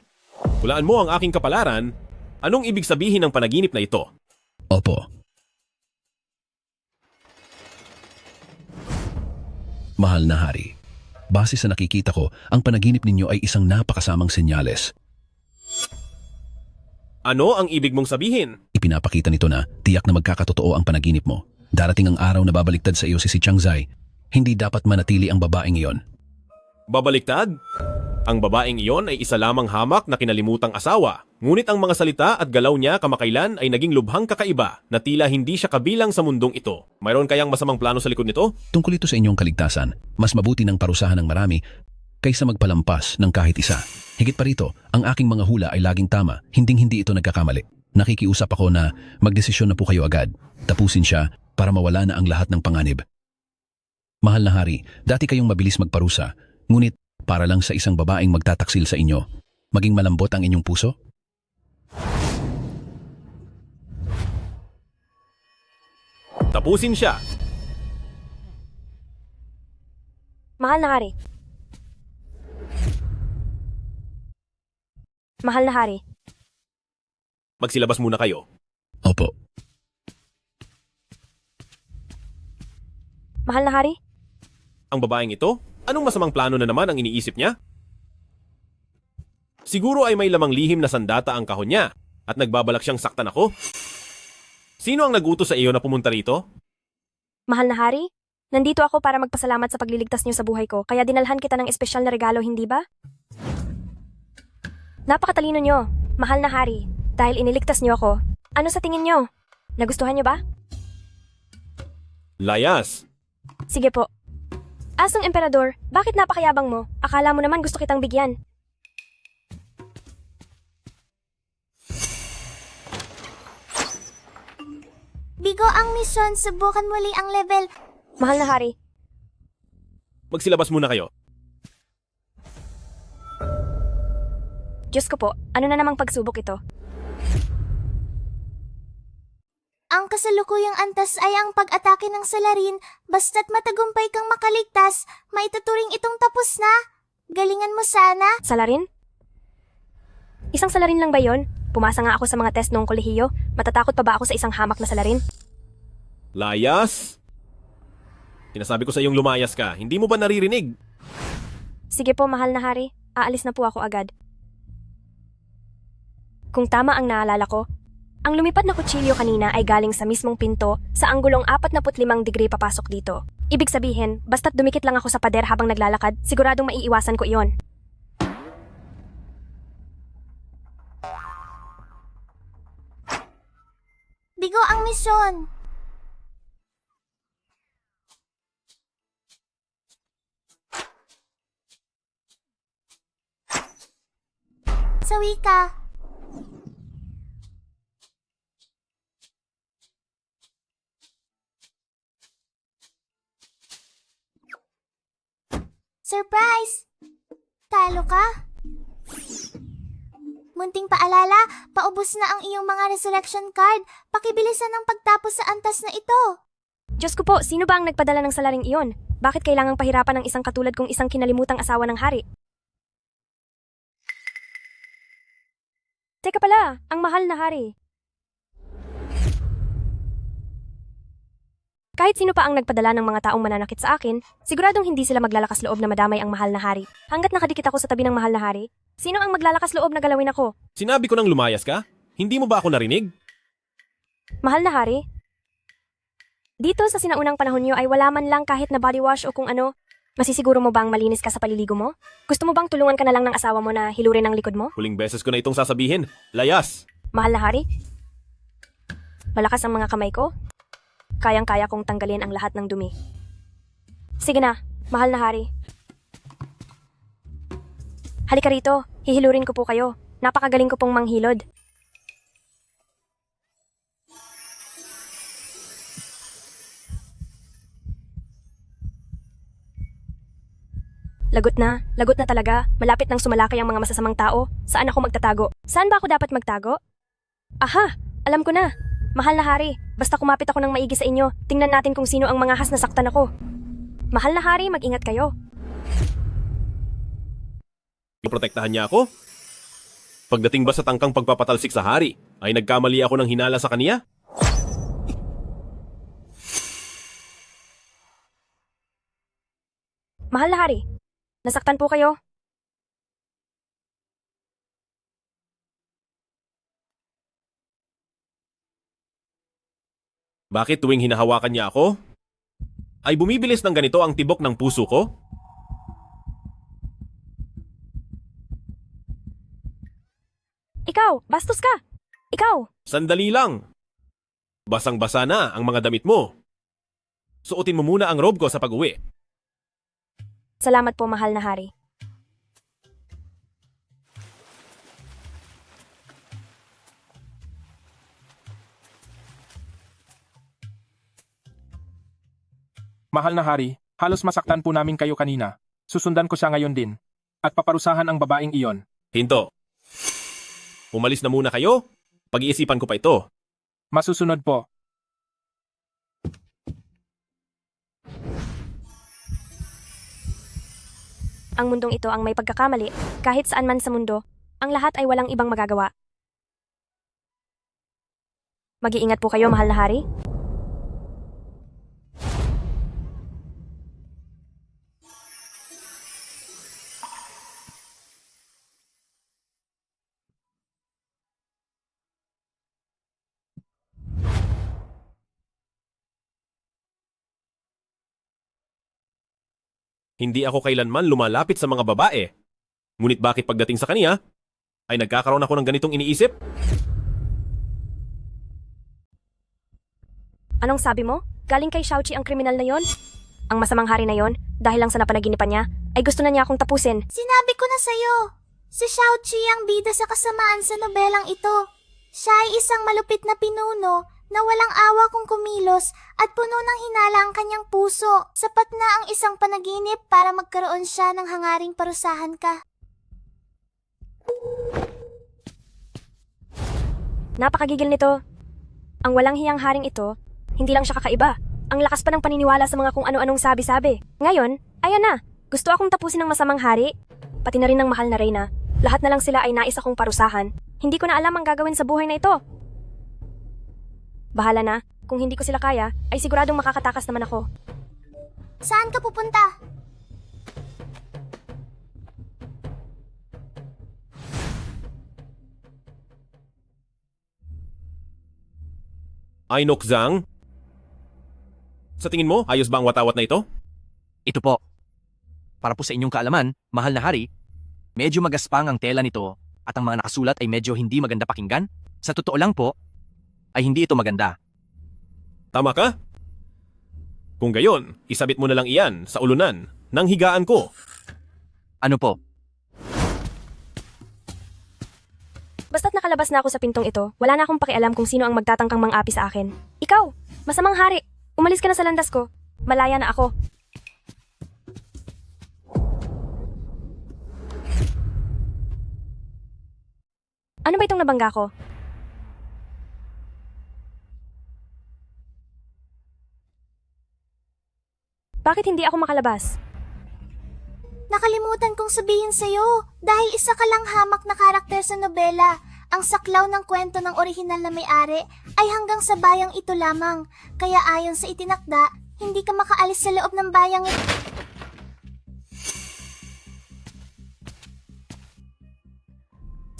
Hulaan mo ang aking kapalaran. Anong ibig sabihin ng panaginip na ito? opo. Mahal na hari, base sa nakikita ko, ang panaginip ninyo ay isang napakasamang senyales. Ano ang ibig mong sabihin? Ipinapakita nito na tiyak na magkakatotoo ang panaginip mo. Darating ang araw na babaliktad sa iyo si Changzai. Hindi dapat manatili ang babaeng iyon. Babaliktad? Ang babaeng iyon ay isa lamang hamak na kinalimutang asawa. Ngunit ang mga salita at galaw niya kamakailan ay naging lubhang kakaiba na tila hindi siya kabilang sa mundong ito. Mayroon kayang masamang plano sa likod nito? Tungkol ito sa inyong kaligtasan, mas mabuti ng parusahan ng marami kaysa magpalampas ng kahit isa. Higit pa rito, ang aking mga hula ay laging tama, hinding-hindi ito nagkakamali. Nakikiusap ako na magdesisyon na po kayo agad. Tapusin siya para mawala na ang lahat ng panganib. Mahal na hari, dati kayong mabilis magparusa, ngunit para lang sa isang babaeng magtataksil sa inyo, maging malambot ang inyong puso? Tapusin siya. Mahal na hari. Mahal na hari. Magsilabas muna kayo. Opo. Mahal na hari? Ang babaeng ito? Anong masamang plano na naman ang iniisip niya? Siguro ay may lamang lihim na sandata ang kahon niya at nagbabalak siyang saktan ako. Sino ang nagutos sa iyo na pumunta rito? Mahal na hari? Nandito ako para magpasalamat sa pagliligtas niyo sa buhay ko, kaya dinalhan kita ng espesyal na regalo, hindi ba? Napakatalino niyo. Mahal na hari, dahil iniligtas niyo ako, ano sa tingin niyo? Nagustuhan niyo ba? Layas! Sige po. Asong emperador, bakit napakayabang mo? Akala mo naman gusto kitang bigyan. Bigo ang misyon, subukan muli ang level. Mahal na hari, Magsilabas muna kayo. Diyos ko po, ano na namang pagsubok ito? Ang kasalukuyang antas ay ang pag-atake ng salarin, basta't matagumpay kang makaligtas, maituturing itong tapos na. Galingan mo sana. Salarin? Isang salarin lang ba yon? Pumasa nga ako sa mga test noong kolehiyo. Matatakot pa ba ako sa isang hamak na salarin? Layas! Sinasabi ko sa iyong lumayas ka, hindi mo ba naririnig? Sige po, mahal na hari. Aalis na po ako agad. Kung tama ang naalala ko, ang lumipad na kutsilyo kanina ay galing sa mismong pinto sa anggulong 45 degree papasok dito. Ibig sabihin, basta't dumikit lang ako sa pader habang naglalakad, siguradong maiiwasan ko iyon. Bigo ang misyon. Sawi ka. Surprise! Talo ka? Munting paalala, paubos na ang iyong mga resurrection card. Pakibilisan ang pagtapos sa antas na ito. Diyos ko po, sino ba ang nagpadala ng salaring iyon? Bakit kailangang pahirapan ng isang katulad kong isang kinalimutang asawa ng hari? Teka pala, ang mahal na hari. Kahit sino pa ang nagpadala ng mga taong mananakit sa akin, siguradong hindi sila maglalakas loob na madamay ang mahal na hari. Hanggat nakadikit ako sa tabi ng mahal na hari, sino ang maglalakas loob na galawin ako? Sinabi ko nang lumayas ka? Hindi mo ba ako narinig? Mahal na hari? Dito sa sinaunang panahon niyo ay wala man lang kahit na body wash o kung ano. Masisiguro mo bang malinis ka sa paliligo mo? Gusto mo bang tulungan ka na lang ng asawa mo na hilurin ang likod mo? Huling beses ko na itong sasabihin. Layas! Mahal na hari? Malakas ang mga kamay ko? Kayang-kaya kong tanggalin ang lahat ng dumi. Sige na, mahal na hari. Halika rito, hihilurin ko po kayo. Napakagaling ko pong manghilod. Lagot na talaga. Malapit nang sumalakay ang mga masasamang tao. Saan ako magtatago? Saan ba ako dapat magtago? Aha, alam ko na. Mahal na hari, basta kumapit ako ng maigi sa inyo, tingnan natin kung sino ang mga has na saktan ako. Mahal na hari, mag-ingat kayo. Protektahan niya ako? Pagdating ba sa tangkang pagpapatalsik sa hari, ay nagkamali ako ng hinala sa kaniya? Mahal na hari, nasaktan po kayo? Bakit tuwing hinahawakan niya ako, ay bumibilis ng ganito ang tibok ng puso ko? Ikaw, bastos ka! Ikaw! Sandali lang! Basang-basa na ang mga damit mo. Suotin mo muna ang robe ko sa pag-uwi. Salamat po, mahal na hari. Mahal na hari, halos masaktan po namin kayo kanina. Susundan ko siya ngayon din. At paparusahan ang babaeng iyon. Hinto. Umalis na muna kayo? Pag-iisipan ko pa ito. Masusunod po. Ang mundong ito ang may pagkakamali. Kahit saan man sa mundo, ang lahat ay walang ibang magagawa. Mag-iingat po kayo, mahal na hari. Hindi ako kailanman lumalapit sa mga babae. Ngunit bakit pagdating sa kaniya, ay nagkakaroon ako ng ganitong iniisip? Anong sabi mo? Galing kay Xiaoqi ang kriminal na yon? Ang masamang hari na yon, dahil lang sa napanaginipan niya, ay gusto na niya akong tapusin. Sinabi ko na sa'yo, si Xiaoqi ang bida sa kasamaan sa nobelang ito. Siya ay isang malupit na pinuno na walang awa kung kumilos at puno ng hinala ang kanyang puso. Sapat na ang isang panaginip para magkaroon siya ng hangaring parusahan ka. Napakagigil nito. Ang walang hiyang haring ito, hindi lang siya kakaiba. Ang lakas pa ng paniniwala sa mga kung ano-anong sabi-sabi. Ngayon, ayan na. Gusto akong tapusin ng masamang hari. Pati na rin ng mahal na Reyna. Lahat na lang sila ay nais akong parusahan. Hindi ko na alam ang gagawin sa buhay na ito. Bahala na. Kung hindi ko sila kaya, ay siguradong makakatakas naman ako. Saan ka pupunta? Ay Nokzang? Sa tingin mo, ayos ba ang watawat na ito? Ito po. Para po sa inyong kaalaman, mahal na hari, medyo magaspang ang tela nito at ang mga nakasulat ay medyo hindi maganda pakinggan. Sa totoo lang po, ay hindi ito maganda. Tama ka? Kung gayon, isabit mo na lang iyan sa ulunan ng higaan ko. Ano po? Basta't nakalabas na ako sa pintong ito, wala na akong pakialam kung sino ang magtatangkang mang-api sa akin. Ikaw! Masamang hari! Umalis ka na sa landas ko. Malaya na ako. Ano ba itong nabangga ko? Bakit hindi ako makalabas? Nakalimutan kong sabihin sa'yo, dahil isa ka lang hamak na karakter sa nobela, ang saklaw ng kwento ng orihinal na may-ari ay hanggang sa bayang ito lamang. Kaya ayon sa itinakda, hindi ka makaalis sa loob ng bayang ito.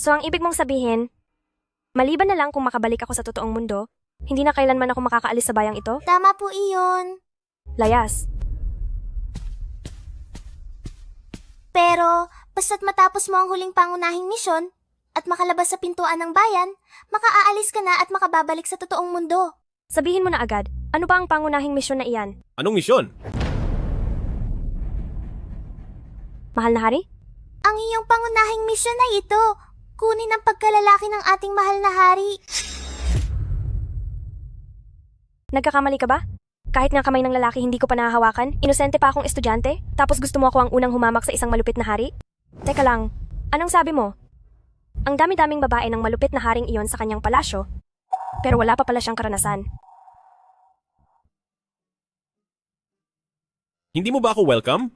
So ang ibig mong sabihin, maliban na lang kung makabalik ako sa totoong mundo, hindi na kailanman ako makakaalis sa bayang ito? Tama po iyon. Layas. Pero, basta't matapos mo ang huling pangunahing misyon at makalabas sa pintuan ng bayan, makaaalis ka na at makababalik sa totoong mundo. Sabihin mo na agad, ano ba ang pangunahing misyon na iyan? Anong misyon? Mahal na hari? Ang iyong pangunahing misyon ay ito, kunin ang pagkalalaki ng ating mahal na hari. Nagkakamali ka ba? Kahit nga kamay ng lalaki hindi ko pa nahahawakan, inosente pa akong estudyante, tapos gusto mo ako ang unang humamak sa isang malupit na hari? Teka lang, anong sabi mo? Ang dami-daming babae ng malupit na haring iyon sa kanyang palasyo, pero wala pa pala siyang karanasan. Hindi mo ba ako welcome?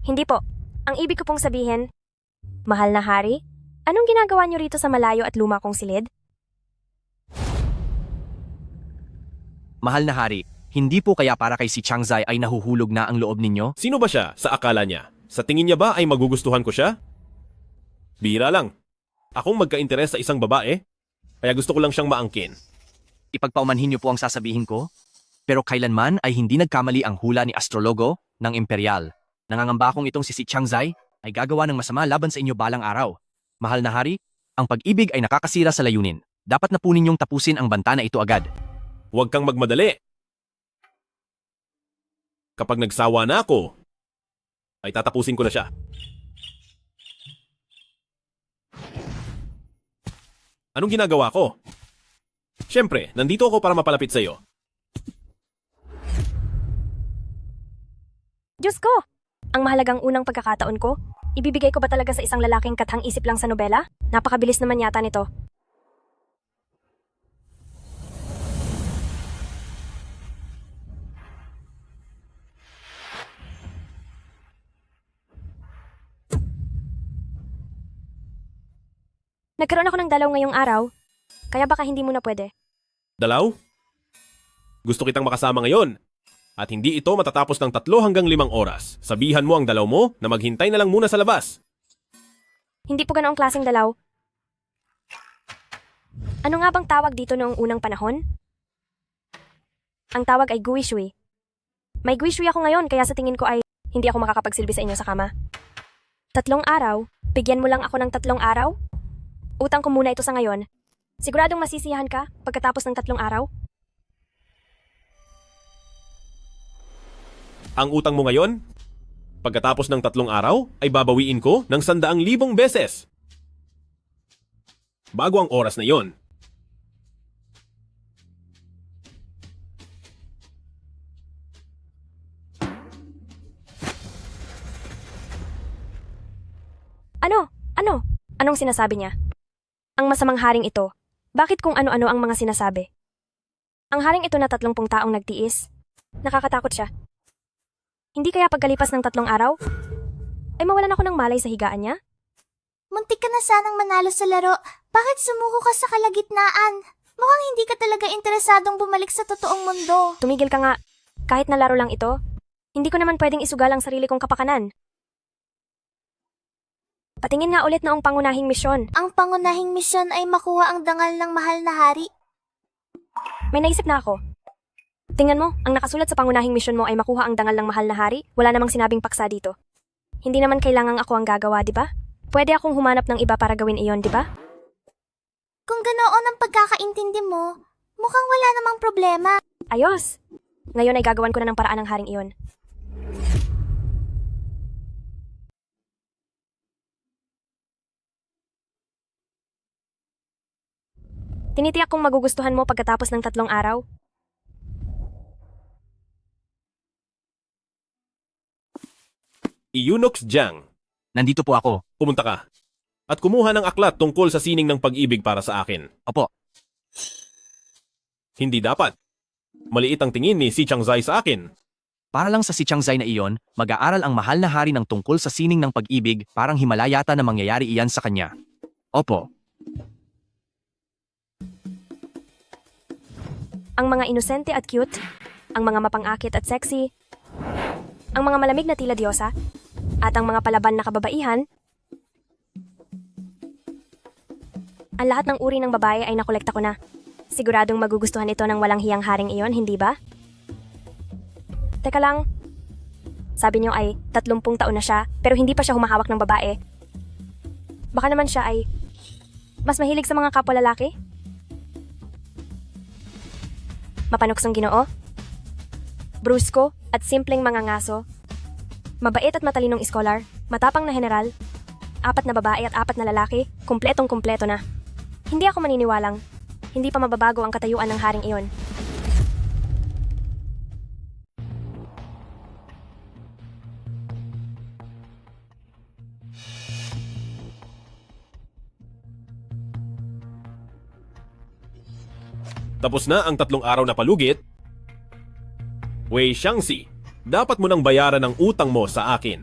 Hindi po. Ang ibig ko pong sabihin, mahal na hari, anong ginagawa niyo rito sa malayo at luma kong silid? Mahal na hari, hindi po kaya para kay si Changzai ay nahuhulog na ang loob ninyo? Sino ba siya sa akala niya? Sa tingin niya ba ay magugustuhan ko siya? Bira lang. Akong magka-interes sa isang babae, kaya gusto ko lang siyang maangkin. Ipagpaumanhin niyo po ang sasabihin ko? Pero kailanman ay hindi nagkamali ang hula ni astrologo ng imperial. Nangangamba akong itong si Changzai ay gagawa ng masama laban sa inyo balang araw. Mahal na hari, ang pag-ibig ay nakakasira sa layunin. Dapat na po ninyong tapusin ang banta na ito agad. Huwag kang magmadali. Kapag nagsawa na ako, ay tatapusin ko na siya. Anong ginagawa ko? Siyempre, nandito ako para mapalapit sa iyo. Diyos ko! Ang mahalagang unang pagkakataon ko, ibibigay ko ba talaga sa isang lalaking kathang isip lang sa nobela? Napakabilis naman yata nito. Nagkaroon ako ng dalaw ngayong araw, kaya baka hindi mo na pwede. Dalaw? Gusto kitang makasama ngayon. At hindi ito matatapos ng 3 hanggang 5 oras. Sabihan mo ang dalaw mo na maghintay na lang muna sa labas. Hindi po ganoong klaseng dalaw. Ano nga bang tawag dito noong unang panahon? Ang tawag ay gui shui. May gui shui ako ngayon kaya sa tingin ko ay hindi ako makakapagsilbi sa inyo sa kama. 3 araw? Bigyan mo lang ako ng 3 araw? Utang ko muna ito sa ngayon. Siguradong masisiyahan ka pagkatapos ng 3 araw? Ang utang mo ngayon? Pagkatapos ng 3 araw, ay babawiin ko ng 100,000 beses. Bago ang oras na yon. Ano? Ano? Anong sinasabi niya? Ang masamang haring ito. Bakit kung ano-ano ang mga sinasabi? Ang haring ito na 30 taong nagtiis. Nakakatakot siya. Hindi kaya pagkalipas ng 3 araw, ay mawalan ako ng malay sa higaan niya? Muntik ka na sanang manalo sa laro. Bakit sumuko ka sa kalagitnaan? Mukhang hindi ka talaga interesadong bumalik sa totoong mundo. Tumigil ka nga. Kahit na laro lang ito, hindi ko naman pwedeng isugal ang sarili kong kapakanan. Patingin nga ulit noong pangunahing misyon. Ang pangunahing misyon ay makuha ang dangal ng mahal na hari. May naisip na ako. Tingnan mo, ang nakasulat sa pangunahing misyon mo ay makuha ang dangal ng mahal na hari. Wala namang sinabing paksa dito. Hindi naman kailangang ako ang gagawa, di ba? Pwede akong humanap ng iba para gawin iyon, di ba? Kung ganoon ang pagkakaintindi mo, mukhang wala namang problema. Ayos! Ngayon ay gagawan ko na ng paraan ng haring iyon. Tinitiyak kong magugustuhan mo pagkatapos ng 3 araw. Eunuch Jiang, Nandito po ako. pumunta ka. At kumuha ng aklat tungkol sa sining ng pag-ibig para sa akin. Opo. Hindi dapat. Maliit ang tingin ni si Changzai sa akin. Para lang sa si Changzai na iyon, mag-aaral ang mahal na hari ng tungkol sa sining ng pag-ibig, parang himala yata na mangyayari iyan sa kanya. Opo. Ang mga inosente at cute, ang mga mapang-akit at sexy, ang mga malamig na tila diyosa, at ang mga palaban na kababaihan, ang lahat ng uri ng babae ay nakolekta ko na. Siguradong magugustuhan ito ng walang hiyang haring iyon, hindi ba? Teka lang, sabi niyo ay 30 taon na siya, pero hindi pa siya humahawak ng babae. Baka naman siya ay mas mahilig sa mga kapwa lalaki? Mapanuksong Ginoo, brusko at simpleng mga ngaso, mabait at matalinong iskolar, matapang na general, 4 na babae at 4 na lalaki, kumpletong-kumpleto na. Hindi ako maniniwalang, hindi pa mababago ang katayuan ng haring iyon. Tapos na ang 3 araw na palugit. Wei Xiangxi, dapat mo nang bayaran ang utang mo sa akin.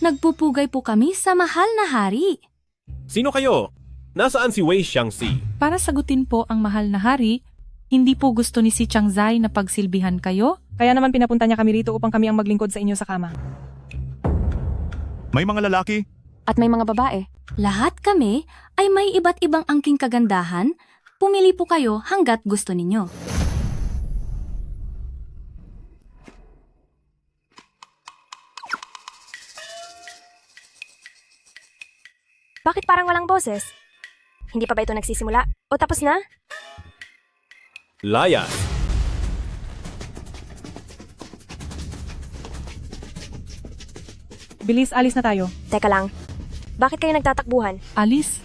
Nagpupugay po kami sa mahal na hari. Sino kayo? Nasaan si Wei Xiangxi? Para sagutin po ang mahal na hari, hindi po gusto ni si Changzai na pagsilbihan kayo, kaya naman pinapunta niya kami rito upang kami ang maglingkod sa inyo sa kama. May mga lalaki? At may mga babae. Lahat kami ay may iba't ibang angking kagandahan. Pumili po kayo hanggat gusto ninyo. Bakit parang walang boses? Hindi pa ba ito nagsisimula? O tapos na? Layas. Bilis, alis na tayo. Teka lang, bakit kayo nagtatakbuhan? Alis,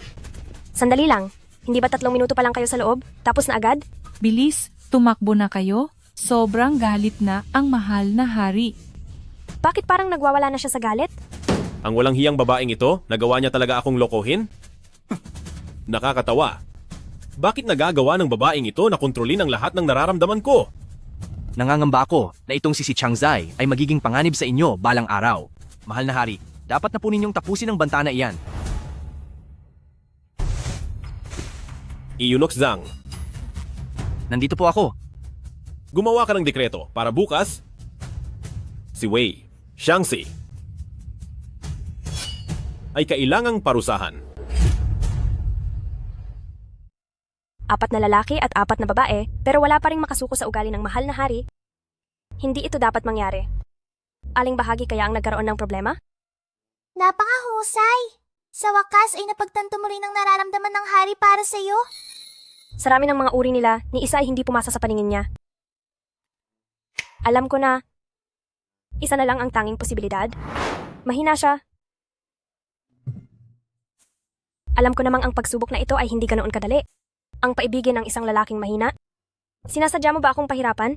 Sandali lang, hindi ba 3 minuto pa lang kayo sa loob? Tapos na agad? bilis, tumakbo na kayo. Sobrang galit na ang mahal na hari. Bakit parang nagwawala na siya sa galit? Ang walang hiyang babaeng ito, nagawa niya talaga akong lokohin? Nakakatawa. Bakit nagagawa ng babaeng ito na kontrolin ang lahat ng nararamdaman ko? Nangangamba ako na itong si Changzai ay magiging panganib sa inyo balang araw. Mahal na hari, dapat na po ninyong tapusin ang banta na iyan. Eunuch Zhang, Nandito po ako. gumawa ka ng dekreto para bukas si Wei Xiangxi ay kailangang parusahan. 4 na lalaki at 4 na babae, pero wala pa ring makasuko sa ugali ng mahal na hari. Hindi ito dapat mangyari. Aling bahagi kaya ang nagkaroon ng problema? Napakahusay! Sa wakas ay napagtanto mo rin ang nararamdaman ng hari para sa iyo. Sa rami ng mga uri nila, ni isa ay hindi pumasa sa paningin niya. Alam ko na, isa na lang ang tanging posibilidad. Mahina siya. Alam ko namang ang pagsubok na ito ay hindi ganoon kadali. Ang paibigin ng isang lalaking mahina. Sinasadya mo ba akong pahirapan?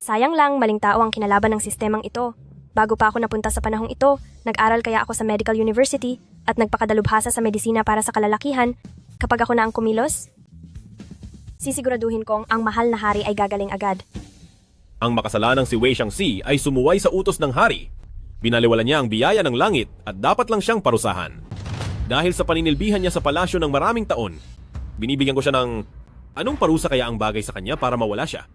Sayang lang, maling tao ang kinalaban ng sistemang ito. Bago pa ako napunta sa panahong ito, nag-aral kaya ako sa medical university at nagpakadalubhasa sa medisina para sa kalalakihan. Kapag ako na ang kumilos, sisiguraduhin kong ang mahal na hari ay gagaling agad. Ang makasalanang si Wei Xiangxi ay sumuway sa utos ng hari. Binaliwala niya ang biyaya ng langit at dapat lang siyang parusahan. Dahil sa paninilbihan niya sa palasyo ng maraming taon, binibigyan ko siya ng anong parusa kaya ang bagay sa kanya para mawala siya.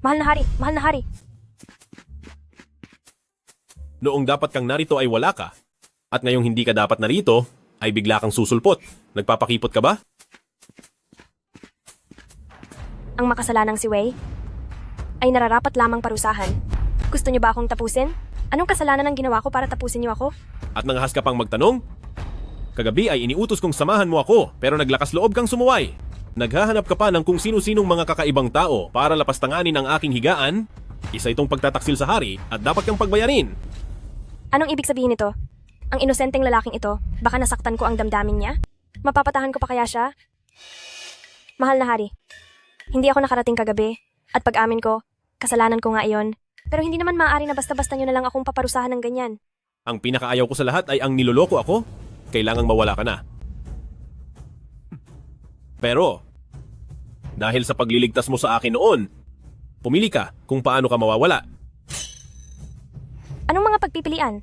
Mahal na hari, mahal na hari. Noong dapat kang narito ay wala ka, at ngayong hindi ka dapat narito, ay bigla kang susulpot. Nagpapakipot ka ba? Ang makasalanang si Wei ay nararapat lamang parusahan. Gusto niyo ba akong tapusin? Anong kasalanan ang ginawa ko para tapusin niyo ako? At nangahas ka pang magtanong? Kagabi ay iniutos kong samahan mo ako, pero naglakas loob kang sumuway. Naghahanap ka pa ng kung sino-sinong mga kakaibang tao para lapastanganin ang aking higaan. Isa itong pagtataksil sa hari at dapat kang pagbayarin. Anong ibig sabihin nito? Ang inosenteng lalaking ito, baka nasaktan ko ang damdamin niya? Mapapatahan ko pa kaya siya? Mahal na hari, hindi ako nakarating kagabi, at pag-amin ko, kasalanan ko nga iyon. Pero hindi naman maaari na basta-basta nyo na lang akong paparusahan ng ganyan. Ang pinakaayaw ko sa lahat ay ang niloloko ako. Kailangang mawala ka na. Pero, dahil sa pagliligtas mo sa akin noon, pumili ka kung paano ka mawawala. Anong mga pagpipilian?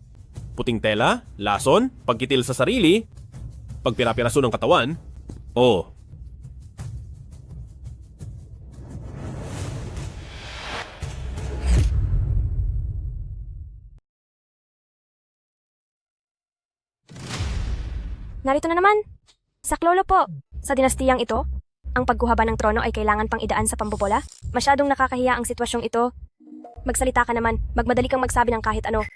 Puting tela, lason, pagkitil sa sarili, pagpirapiraso ng katawan, o Narito na naman. Saklolo po. Sa dinastiyang ito, ang pagkuha ba ng trono ay kailangan pang idaan sa pambobola? Masyadong nakakahiya ang sitwasyong ito. Magsalita ka naman, magmadali kang magsabi ng kahit ano.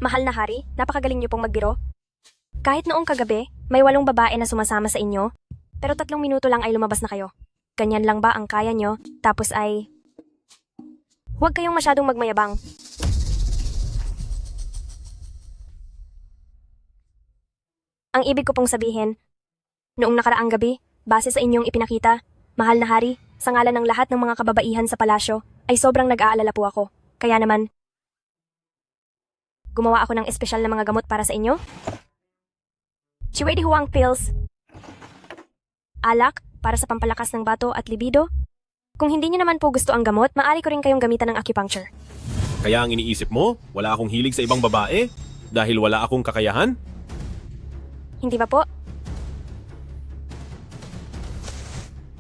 Mahal na hari, napakagaling niyo pong magbiro. Kahit noong kagabi, may 8 babae na sumasama sa inyo, pero 3 minuto lang ay lumabas na kayo. Ganyan lang ba ang kaya nyo? Tapos ay... Huwag kayong masyadong magmayabang. Ang ibig ko pong sabihin, noong nakaraang gabi, base sa inyong ipinakita, mahal na hari, sa ngalan ng lahat ng mga kababaihan sa palasyo, ay sobrang nag-aalala po ako. Kaya naman, gumawa ako ng espesyal na mga gamot para sa inyo. Chiwede Huang Pills. Alak, para sa pampalakas ng bato at libido. Kung hindi niyo naman po gusto ang gamot, maaari ko rin kayong gamitan ng acupuncture. kaya ang iniisip mo, wala akong hilig sa ibang babae dahil wala akong kakayahan? Hindi ba po?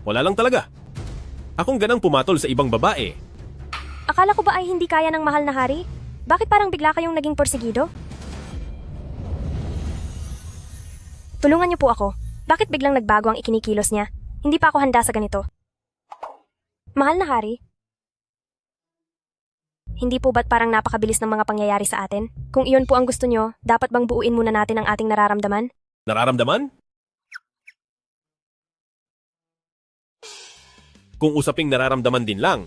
Wala lang talaga. Akong ganang pumatol sa ibang babae. Akala ko ba ay hindi kaya ng mahal na hari? Bakit parang bigla kayong naging porsigido? Tulungan niyo po ako. Bakit biglang nagbago ang ikinikilos niya? Hindi pa ako handa sa ganito. Mahal na hari, hindi po ba't parang napakabilis ng mga pangyayari sa atin? Kung iyon po ang gusto niyo, dapat bang buuin muna natin ang ating nararamdaman? Nararamdaman? Kung usaping nararamdaman din lang,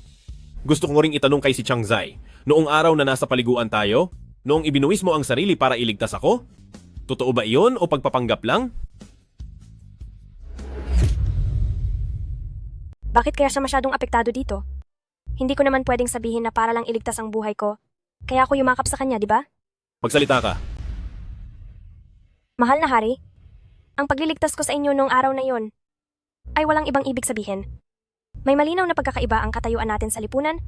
gusto ko ring itanong kay si Chang Zai, noong araw na nasa paliguan tayo, noong ibinuwis mo ang sarili para iligtas ako? Totoo ba iyon o pagpapanggap lang? Bakit kaya siya masyadong apektado dito? Hindi ko naman pwedeng sabihin na para lang iligtas ang buhay ko. Kaya ako yumakap sa kanya, di ba? Magsalita ka. Mahal na hari, ang pagliligtas ko sa inyo noong araw na iyon ay walang ibang ibig sabihin. May malinaw na pagkakaiba ang katayuan natin sa lipunan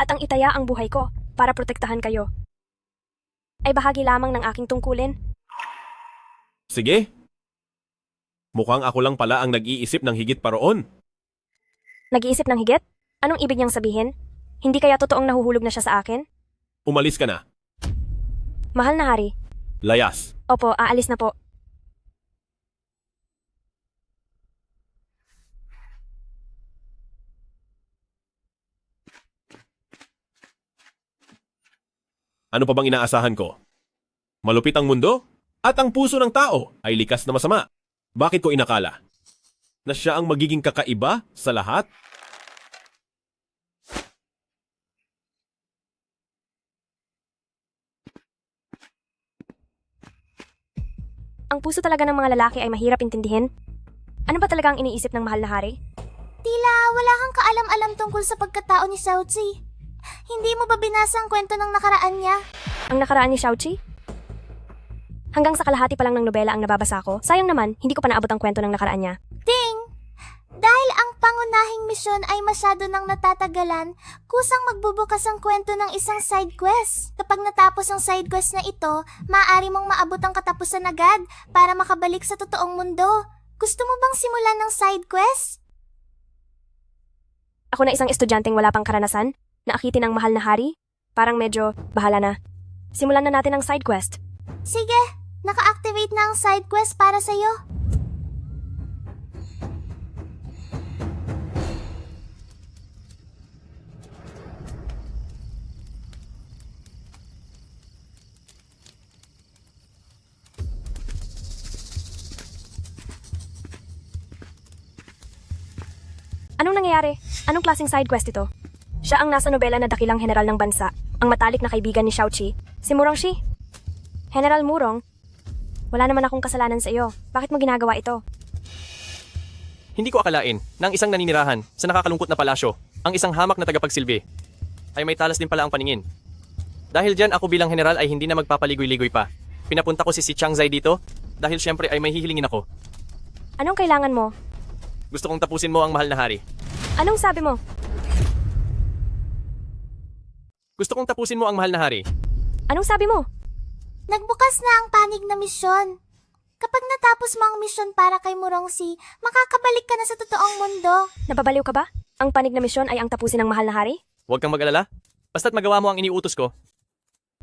at ang itaya ang buhay ko para protektahan kayo ay bahagi lamang ng aking tungkulin. Sige. Mukhang ako lang pala ang nag-iisip ng higit pa roon. Nag-iisip ng higit? Anong ibig niyang sabihin? Hindi kaya totoong nahuhulog na siya sa akin? Umalis ka na. Mahal na hari. Layas. Opo, aalis na po. Ano pa bang inaasahan ko? Malupit ang mundo? At ang puso ng tao ay likas na masama. Bakit ko inakala? Na siya ang magiging kakaiba sa lahat? Ang puso talaga ng mga lalaki ay mahirap intindihin. Ano ba talaga ang iniisip ng mahal na hari? Tila wala kang kaalam-alam tungkol sa pagkatao ni Xiaoqi. Hindi mo ba binasa ang kwento ng nakaraan niya? Ang nakaraan ni Xiaoqi? Hanggang sa kalahati pa lang ng nobela ang nababasa ko. Sayang naman, hindi ko pa naabot ang kwento ng nakaraan niya. Ding! Dahil ang pangunahing misyon ay masyado nang natatagalan, kusang magbubukas ang kwento ng isang side quest. Kapag natapos ang side quest na ito, maaari mong maabot ang katapusan agad para makabalik sa totoong mundo. Gusto mo bang simulan ng side quest? Ako na isang estudyanteng wala pang karanasan, na akitin ng mahal na hari, parang medyo bahala na. Simulan na natin ang side quest. Sige, naka-activate na ang side quest para sa'yo. Anong nangyayari? Anong klaseng side quest ito? Siya ang nasa nobela na dakilang general ng bansa, ang matalik na kaibigan ni Xiaoqi, si Murongxi. General Murong, wala naman akong kasalanan sa iyo. Bakit mo ginagawa ito? Hindi ko akalain na ang isang naninirahan sa nakakalungkot na palasyo, ang isang hamak na tagapagsilbi, ay may talas din pala ang paningin. Dahil dyan ako bilang general ay hindi na magpapaligoy-ligoy pa. Pinapunta ko si Chang Zai dito dahil syempre ay may hihilingin ako. Anong kailangan mo? Gusto kong tapusin mo ang mahal na hari. Anong sabi mo? Gusto kong tapusin mo ang mahal na hari. Anong sabi mo? Nagbukas na ang panig na misyon. Kapag natapos mo ang misyon para kay Murongxi, makakabalik ka na sa totoong mundo. Nababaliw ka ba? Ang panig na misyon ay ang tapusin ng mahal na hari? Huwag kang mag-alala. Basta't magawa mo ang iniutos ko.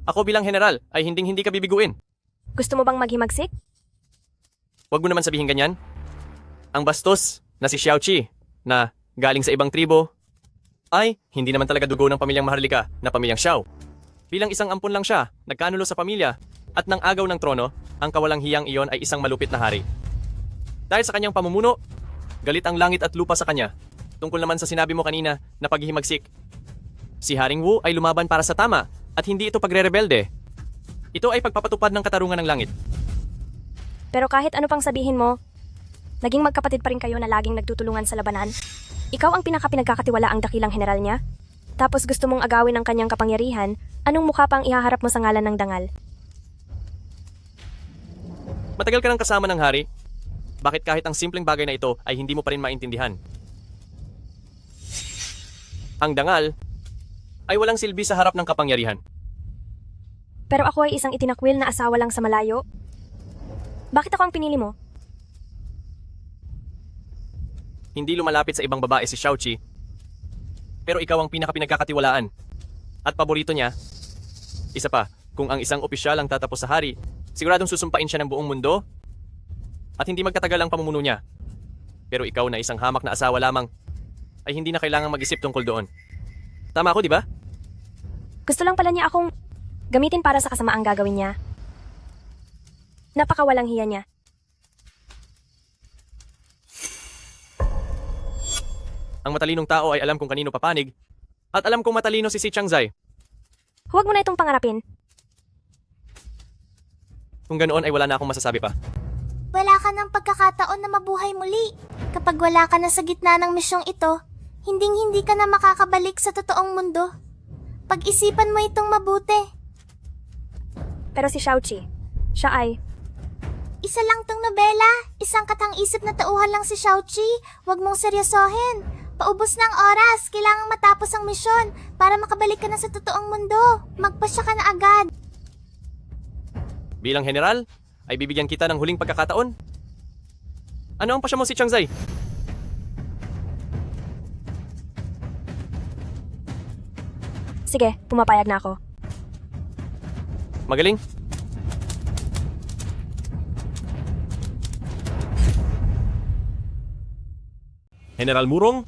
Ako bilang general ay hinding-hindi ka bibiguin. Gusto mo bang maghimagsik? Huwag mo naman sabihin ganyan. Ang bastos na si Xiaoqi na galing sa ibang tribo ay hindi naman talaga dugo ng pamilyang Maharlika na pamilyang Xiao. Bilang isang ampon lang siya, nagkanulo sa pamilya at nang agaw ng trono, ang kawalang hiyang iyon ay isang malupit na hari. Dahil sa kanyang pamumuno, galit ang langit at lupa sa kanya. Tungkol naman sa sinabi mo kanina na paghihimagsik. Si Haring Wu ay lumaban para sa tama at hindi ito pagre-rebelde. Ito ay pagpapatupad ng katarungan ng langit. Pero kahit ano pang sabihin mo, naging magkapatid pa rin kayo na laging nagtutulungan sa labanan. Ikaw ang pinagkakatiwala ang dakilang general niya. Tapos gusto mong agawin ang kanyang kapangyarihan, anong mukha pang ihaharap mo sa ngalan ng dangal? Matagal ka nang kasama ng hari. Bakit kahit ang simpleng bagay na ito ay hindi mo pa rin maintindihan? Ang dangal ay walang silbi sa harap ng kapangyarihan. Pero ako ay isang itinakwil na asawa lang sa malayo. Bakit ako ang pinili mo? Hindi lumalapit sa ibang babae si Xiaoqi. Pero ikaw ang pinakapinagkakatiwalaan. At paborito niya. Isa pa, kung ang isang opisyal ang tatapos sa hari, siguradong susumpain siya ng buong mundo at hindi magtatagal ang pamumuno niya. Pero ikaw na isang hamak na asawa lamang ay hindi na kailangang mag-isip tungkol doon. Tama ako, di ba? Gusto lang pala niya akong gamitin para sa kasamaang gagawin niya. Napakawalang hiya niya. Ang matalinong tao ay alam kung kanino papanig at alam kung matalino si Chang Zai. Huwag mo na itong pangarapin. Kung ganoon ay wala na akong masasabi pa. Wala ka ng pagkakataon na mabuhay muli. Kapag wala ka na sa gitna ng misyong ito, hinding-hindi ka na makakabalik sa totoong mundo. Pag-isipan mo itong mabuti. Pero si Xiaoqi, siya ay... Isa lang tong nobela. Isang katang-isip na tauhan lang si Xiaoqi. Huwag mong seryosohin. Paubos ng oras. Kailangang matapos ang misyon para makabalik ka na sa totoong mundo. Magpasya ka na agad. Bilang general, ay bibigyan kita ng huling pagkakataon. Ano ang pasya mo si Chang Zai? Sige, pumapayag na ako. Magaling. General Murong,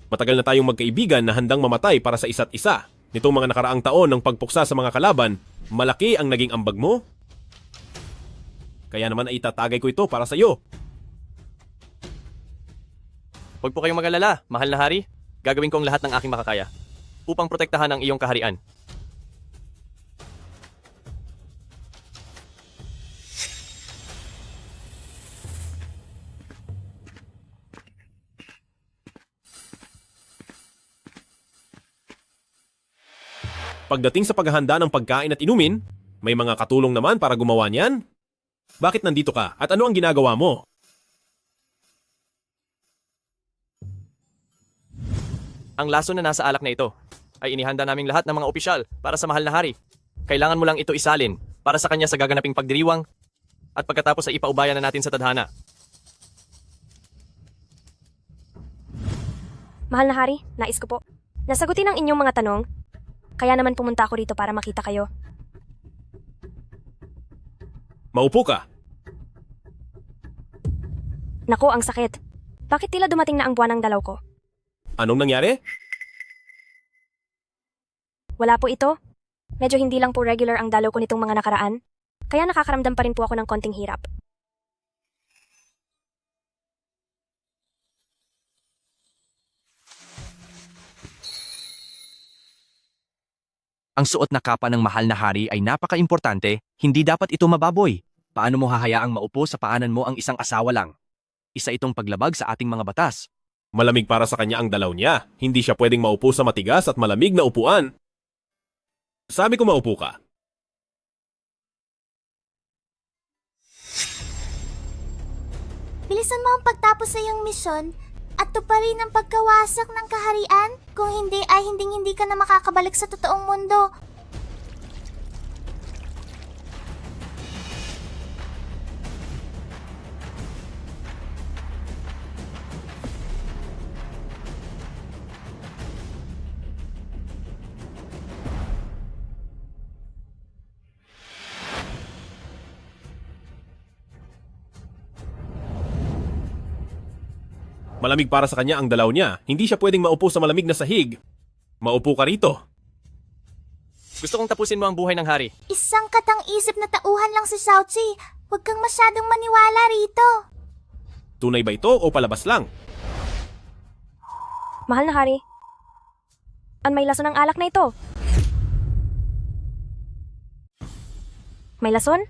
matagal na tayong magkaibigan na handang mamatay para sa isa't isa. Nitong mga nakaraang taon ng pagpuksa sa mga kalaban, Malaki ang naging ambag mo. Kaya naman ay itatagay ko ito para sa iyo. Huwag po kayong mag-alala, mahal na hari. Gagawin ko ang lahat ng aking makakaya upang protektahan ang iyong kaharian. Pagdating sa paghahanda ng pagkain at inumin, may mga katulong naman para gumawa niyan. Bakit nandito ka at ano ang ginagawa mo? Ang laso na nasa alak na ito ay inihanda naming lahat ng mga opisyal para sa mahal na hari. Kailangan mo lang ito isalin para sa kanya sa gaganaping pagdiriwang at pagkatapos ay ipaubayan na natin sa tadhana. Mahal na hari, nais ko po. Nasagutin ang inyong mga tanong, kaya naman pumunta ako rito para makita kayo. Maupo ka. Naku, ang sakit. Bakit tila dumating na ang buwan ng dalaw ko? Anong nangyari? Wala po ito. Medyo hindi lang po regular ang dalaw ko nitong mga nakaraan, kaya nakakaramdam pa rin po ako ng konting hirap. Ang suot na kapa ng mahal na hari ay napaka-importante, hindi dapat ito mababoy. Paano mo hahayaang maupo sa paanan mo ang isang asawa lang? Isa itong paglabag sa ating mga batas. Malamig para sa kanya ang dalaw niya. Hindi siya pwedeng maupo sa matigas at malamig na upuan. Sabi ko maupo ka. Bilisan mo ang pagtapos sa iyong misyon at tuparin ang pagkawasak ng kaharian. Kung hindi ay hindi ka na makakabalik sa totoong mundo. Malamig para sa kanya ang dalaw niya. Hindi siya pwedeng maupo sa malamig na sahig. Maupo ka rito. Gusto kong tapusin mo ang buhay ng hari. Isang katang-isip na tauhan lang si Xiaoqi. Huwag kang masyadong maniwala rito. Tunay ba ito o palabas lang? Mahal na hari, ang may lason ng alak na ito. May lason?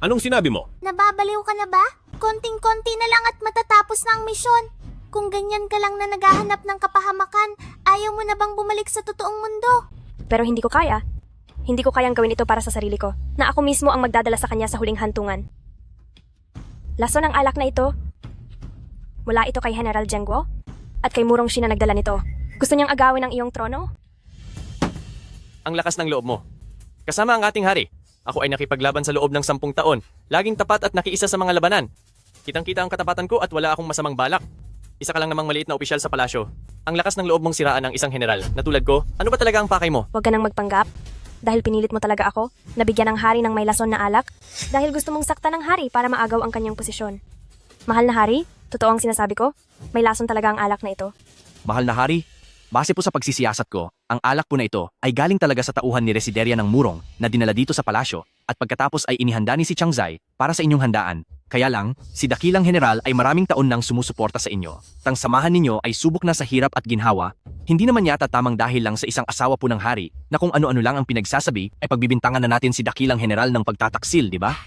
Anong sinabi mo? Nababaliw ka na ba? Konting-konti na lang at matatapos na ang misyon. Kung ganyan ka lang na naghahanap ng kapahamakan, ayaw mo na bang bumalik sa totoong mundo? Pero hindi ko kaya. Hindi ko kayang gawin ito para sa sarili ko, na ako mismo ang magdadala sa kanya sa huling hantungan. Lason ng alak na ito. Mula ito kay General Zheng Guo at kay Murong Shi na nagdala nito. Gusto niyang agawin ang iyong trono? Ang lakas ng loob mo. Kasama ang ating hari. Ako ay nakipaglaban sa loob ng 10 taon. Laging tapat at nakiisa sa mga labanan. Kitang-kita ang katapatan ko at wala akong masamang balak. Isa ka lang namang maliit na opisyal sa palasyo. Ang lakas ng loob mong siraan ng isang general na tulad ko. Ano ba talaga ang pakay mo? Huwag ka nang magpanggap. Dahil pinilit mo talaga ako, nabigyan ng hari ng may lason na alak, dahil gusto mong sakta ng hari para maagaw ang kanyang posisyon. Mahal na hari, totoo ang sinasabi ko, may lason talaga ang alak na ito. Mahal na hari, base po sa pagsisiyasat ko, ang alak po na ito ay galing talaga sa tauhan ni Resideria ng Murong na dinala dito sa palasyo at pagkatapos ay inihanda ni si Chiang Zai para sa inyong handaan. Kaya lang, si dakilang general ay maraming taon nang sumusuporta sa inyo. Tang samahan ninyo ay subok na sa hirap at ginhawa, hindi naman yata tamang dahil lang sa isang asawa po ng hari na kung ano-ano lang ang pinagsasabi ay pagbibintangan na natin si dakilang general ng pagtataksil, di ba?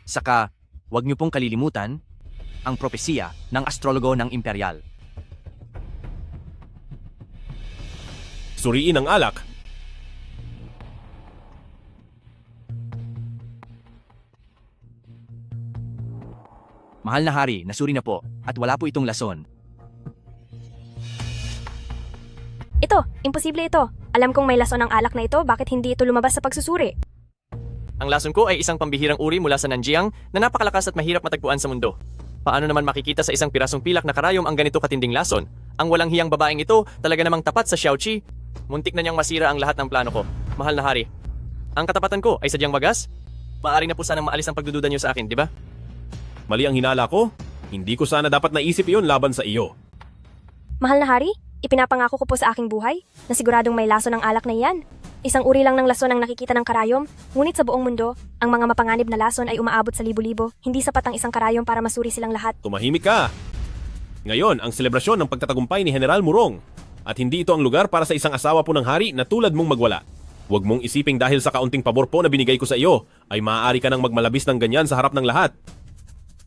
Saka, wag niyo pong kalilimutan ang propesiya ng astrologo ng imperial. Suriin ang alak. Mahal na hari, nasuri na po at wala po itong lason. Ito, imposible ito. Alam kong may lason ang alak na ito, bakit hindi ito lumabas sa pagsusuri? Ang lason ko ay isang pambihirang uri mula sa Nanjiang na napakalakas at mahirap matagpuan sa mundo. Paano naman makikita sa isang pirasong pilak na karayom ang ganito katinding lason? Ang walang hiyang babaeng ito talaga namang tapat sa Xiaoqi. Muntik na niyang masira ang lahat ng plano ko. Mahal na hari, ang katapatan ko ay sadyang wagas? Maaari na po sanang maalis ang pagdududa niyo sa akin, di ba? Mali ang hinala ko. Hindi ko sana dapat naisip iyon laban sa iyo. Mahal na hari, Ipinapangako ko po sa aking buhay na siguradong may lason ng alak na iyan. Isang uri lang ng lason ang nakikita ng karayom, ngunit sa buong mundo, ang mga mapanganib na lason ay umaabot sa libo-libo. Hindi sapat ang isang karayom para masuri silang lahat. Tumahimik ka! Ngayon, ang selebrasyon ng pagtatagumpay ni General Murong. At hindi ito ang lugar para sa isang asawa po ng hari na tulad mong magwala. Huwag mong isiping dahil sa kaunting pabor po na binigay ko sa iyo, ay maaari ka nang magmalabis ng ganyan sa harap ng lahat.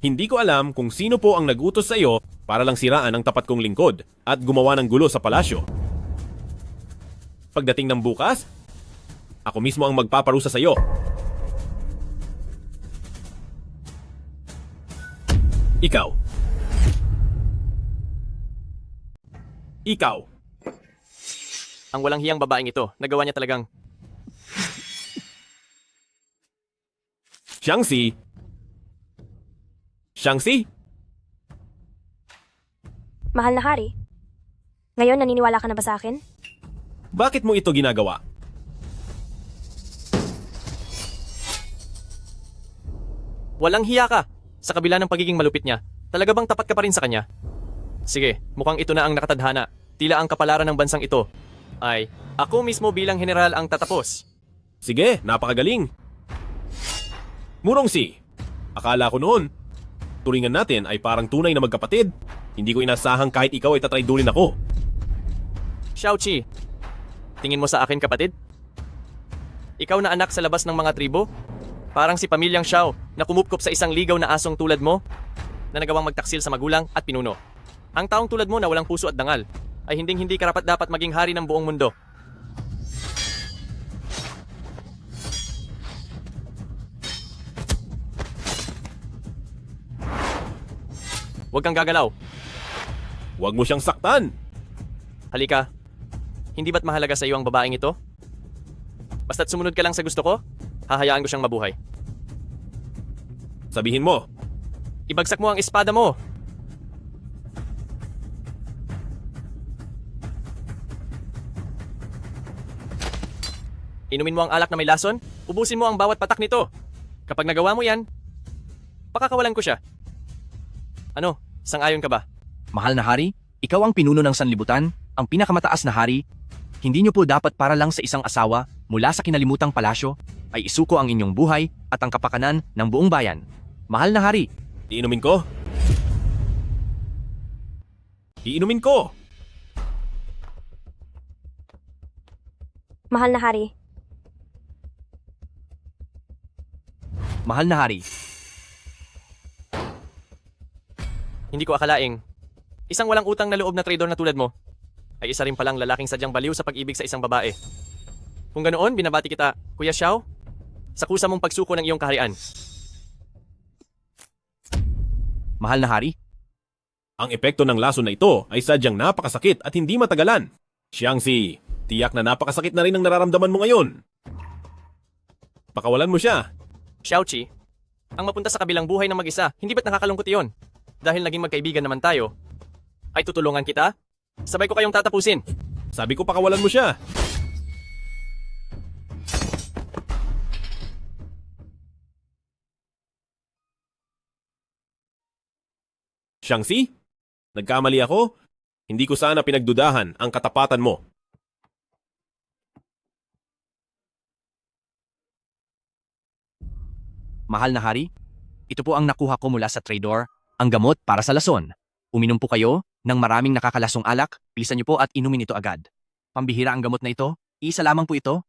Hindi ko alam kung sino po ang nagutos sa iyo para lang siraan ang tapat kong lingkod at gumawa ng gulo sa palasyo. Pagdating ng bukas, ako mismo ang magpaparusa sa iyo. Ikaw. Ikaw. Ang walang hiyang babaeng ito, nagawa niya talagang... Xiangxi. Xiangxi? Mahal na hari, ngayon naniniwala ka na ba sa akin? Bakit mo ito ginagawa? Walang hiya ka! Sa kabila ng pagiging malupit niya, talaga bang tapat ka pa rin sa kanya? Sige, mukhang ito na ang nakatadhana. Tila ang kapalaran ng bansang ito ay ako mismo bilang general ang tatapos. Sige, napakagaling. Murongsi, akala ko noon, turingan natin ay parang tunay na magkapatid. Hindi ko inasahang kahit ikaw ay tatraydulin ako. Xiaoqi, tingin mo sa akin kapatid? Ikaw na anak sa labas ng mga tribo? Parang si pamilyang Xiao na kumupkop sa isang ligaw na asong tulad mo na nagawang magtaksil sa magulang at pinuno. Ang taong tulad mo na walang puso at dangal ay hinding-hindi karapat-dapat maging hari ng buong mundo. Huwag kang gagalaw. Huwag mo siyang saktan. Halika. Hindi ba't mahalaga sa iyo ang babaeng ito? Basta't sumunod ka lang sa gusto ko, hahayaan ko siyang mabuhay. Sabihin mo. Ibagsak mo ang espada mo. Inumin mo ang alak na may lason, ubusin mo ang bawat patak nito. Kapag nagawa mo yan, pakakawalan ko siya. Ano, sang-ayon ka ba? Mahal na hari, ikaw ang pinuno ng sanlibutan, ang pinakamataas na hari. Hindi niyo po dapat para lang sa isang asawa mula sa kinalimutang palasyo ay isuko ang inyong buhay at ang kapakanan ng buong bayan. Mahal na hari. Iinumin ko. Iinumin ko. Mahal na hari, Mahal na hari. Hindi ko akalaing isang walang utang na loob na traidor na tulad mo ay isa rin palang lalaking sadyang baliw sa pag-ibig sa isang babae. Kung ganoon, binabati kita, Kuya Xiao, sa kusa mong pagsuko ng iyong kaharian. Mahal na hari, Ang epekto ng lason na ito ay sadyang napakasakit at hindi matagalan. Xiangxi, tiyak na napakasakit na rin ang nararamdaman mo ngayon. Pakawalan mo siya. Xiaoqi, ang mapunta sa kabilang buhay ng mag-isa, hindi ba't nakakalungkot iyon? Dahil naging magkaibigan naman tayo, ay tutulungan kita? Sabay ko kayong tatapusin. Sabi ko pakawalan mo siya. Xiangxi, nagkamali ako. Hindi ko sana pinagdudahan ang katapatan mo. Mahal na hari, ito po ang nakuha ko mula sa traidor, ang gamot para sa lason. Uminom po kayo ng maraming nakakalasong alak, bilisan niyo po at inumin ito agad. Pambihira ang gamot na ito, iisa lamang po ito.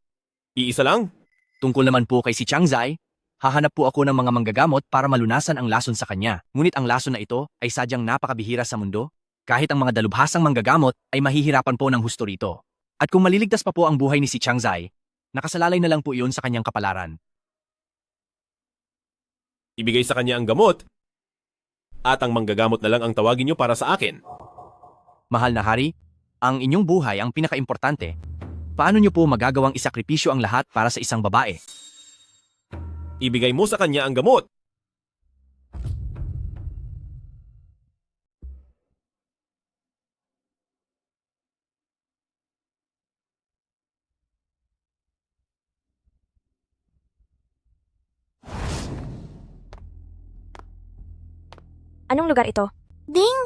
Iisa lang? Tungkol naman po kay si Changzai, hahanap po ako ng mga manggagamot para malunasan ang lason sa kanya. Ngunit ang lason na ito ay sadyang napakabihira sa mundo. Kahit ang mga dalubhasang manggagamot ay mahihirapan po ng husto rito. At kung maliligtas pa po ang buhay ni si Changzai, nakasalalay na lang po iyon sa kanyang kapalaran. Ibigay sa kanya ang gamot at ang manggagamot na lang ang tawagin niyo para sa akin. Mahal na hari, ang inyong buhay ang pinakaimportante. Paano niyo po magagawang isakripisyo ang lahat para sa isang babae? Ibigay mo sa kanya ang gamot. anong lugar ito? Ding!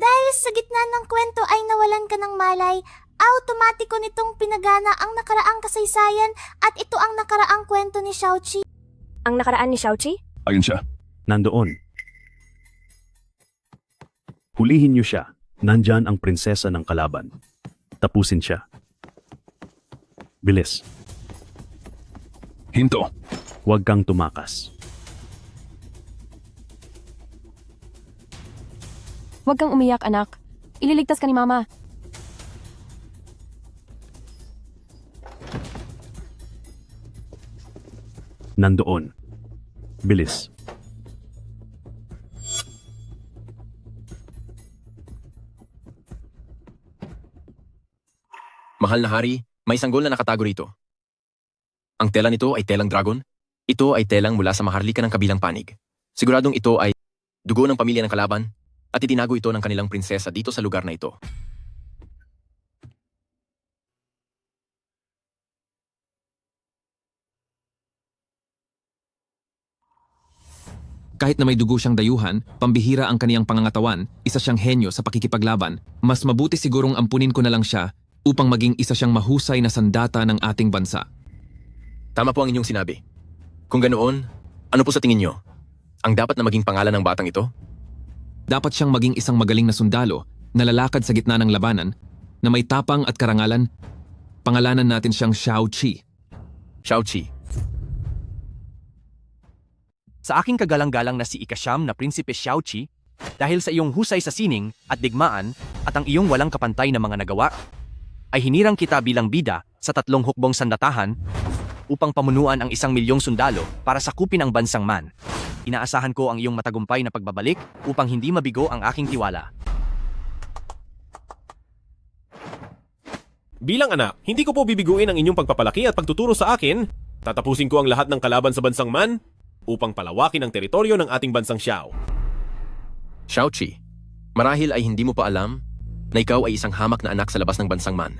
Dahil dahil sa gitna ng kwento ay nawalan ka ng malay, automatiko nitong pinagana ang nakaraang kasaysayan at ito ang nakaraang kwento ni Xiaoqi. Ang nakaraan ni Xiaoqi? Ayun siya. Nandoon. Hulihin niyo siya. Nandyan ang prinsesa ng kalaban. Tapusin siya. Bilis. Hinto. Huwag kang tumakas. Huwag kang umiyak, anak. Ililigtas ka ni Mama. Nandoon. Bilis. Mahal na hari, may sanggol na nakatago rito. Ang tela nito ay telang dragon. Ito ay telang mula sa maharlika ng kabilang panig. Siguradong ito ay dugo ng pamilya ng kalaban at itinago ito ng kanilang prinsesa dito sa lugar na ito. Kahit na may dugo siyang dayuhan, pambihira ang kaniyang pangangatawan, isa siyang henyo sa pakikipaglaban, mas mabuti sigurong ampunin ko na lang siya upang maging isa siyang mahusay na sandata ng ating bansa. Tama po ang inyong sinabi. Kung ganoon, ano po sa tingin nyo? Ang dapat na maging pangalan ng batang ito? Dapat siyang maging isang magaling na sundalo na lalakad sa gitna ng labanan, na may tapang at karangalan. Pangalanan natin siyang Xiaoqi. Xiaoqi. Sa aking kagalang-galang na si Ikasyam na Prinsipe Xiaoqi, dahil sa iyong husay sa sining at digmaan at ang iyong walang kapantay na mga nagawa, ay hinirang kita bilang bida sa 3 hukbong sandatahan upang pamunuan ang 1,000,000 sundalo para sakupin ang bansang Man. Inaasahan ko ang iyong matagumpay na pagbabalik upang hindi mabigo ang aking tiwala. Bilang anak, hindi ko po bibiguin ang inyong pagpapalaki at pagtuturo sa akin. Tatapusin ko ang lahat ng kalaban sa bansang Man upang palawakin ang teritoryo ng ating bansang Xiao. Xiaoqi, marahil ay hindi mo pa alam na ikaw ay isang hamak na anak sa labas ng bansang Man.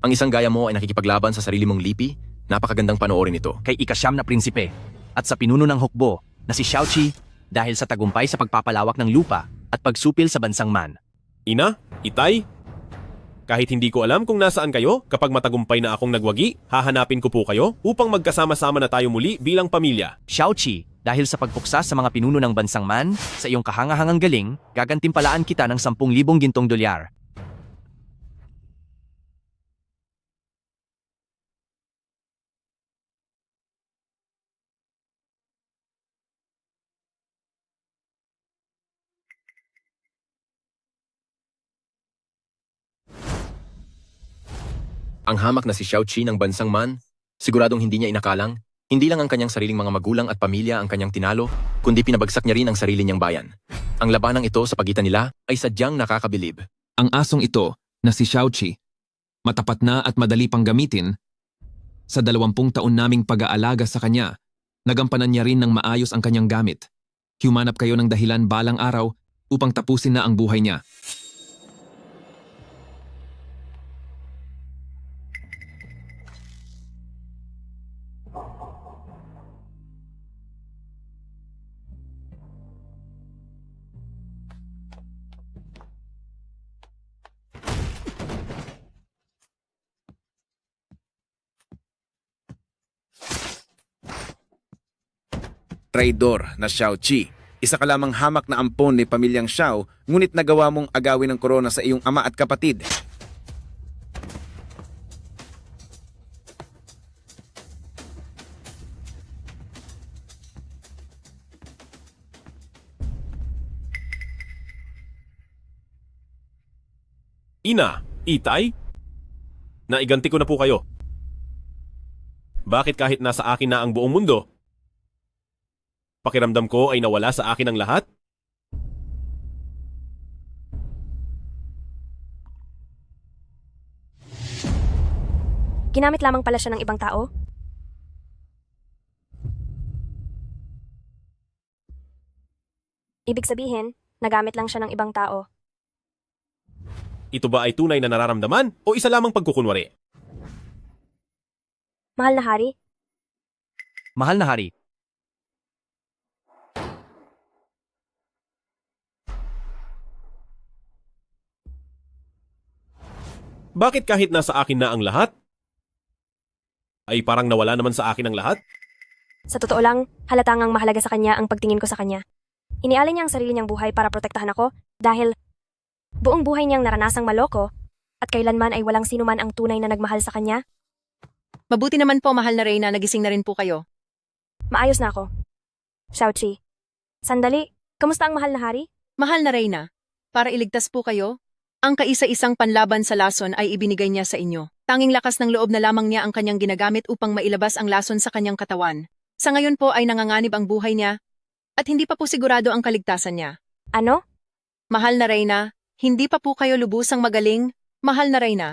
Ang isang gaya mo ay nakikipaglaban sa sarili mong lipi, napakagandang panoorin ito. Kay Ikasyam na Prinsipe at sa pinuno ng hukbo na si Xiaoqi dahil sa tagumpay sa pagpapalawak ng lupa at pagsupil sa bansang Man. Ina, Itay, kahit hindi ko alam kung nasaan kayo, kapag matagumpay na akong nagwagi, hahanapin ko po kayo upang magkasama-sama na tayo muli bilang pamilya. Xiaoqi, dahil sa pagpuksa sa mga pinuno ng bansang Man, sa iyong kahangahangang galing, gagantimpalaan kita ng 10,000 gintong dolyar. Ang hamak na si Xiaoqi ng bansang Man, siguradong hindi niya inakalang, hindi lang ang kanyang sariling mga magulang at pamilya ang kanyang tinalo, kundi pinabagsak niya rin ang sarili niyang bayan. Ang labanang ito sa pagitan nila ay sadyang nakakabilib. Ang asong ito, na si Xiaoqi, matapat na at madali pang gamitin, sa 20 taon naming pag-aalaga sa kanya, nagampanan niya rin ng maayos ang kanyang gamit. Humanap kayo ng dahilan balang araw upang tapusin na ang buhay niya. Traidor na Xiaoqi. Isa ka lamang hamak na ampon ni pamilyang Xiao, ngunit nagawa mong agawin ng korona sa iyong ama at kapatid. Ina, Itay, naiganti ko na po kayo. Bakit kahit nasa akin na ang buong mundo, pakiramdam ko ay nawala sa akin ang lahat? Ginamit lamang pala siya ng ibang tao? Ibig sabihin, nagamit lang siya ng ibang tao. Ito ba ay tunay na nararamdaman o isa lamang pagkukunwari? Mahal na hari, Mahal na hari, Bakit kahit nasa akin na ang lahat, ay parang nawala naman sa akin ang lahat? Sa totoo lang, halatang mahalaga sa kanya ang pagtingin ko sa kanya. Inialay niya ang sarili niyang buhay para protektahan ako dahil buong buhay niyang naranasang maloko at kailanman ay walang sinuman ang tunay na nagmahal sa kanya. Mabuti naman po, mahal na Reyna, nagising na rin po kayo. Maayos na ako. Xiaoqi. Sandali, kamusta ang mahal na hari? Mahal na Reyna, para iligtas po kayo, ang kaisa-isang panlaban sa lason ay ibinigay niya sa inyo. Tanging lakas ng loob na lamang niya ang kanyang ginagamit upang mailabas ang lason sa kanyang katawan. Sa ngayon po ay nanganganib ang buhay niya at hindi pa po sigurado ang kaligtasan niya. Ano? Mahal na Reyna, hindi pa po kayo lubusang magaling, mahal na Reyna.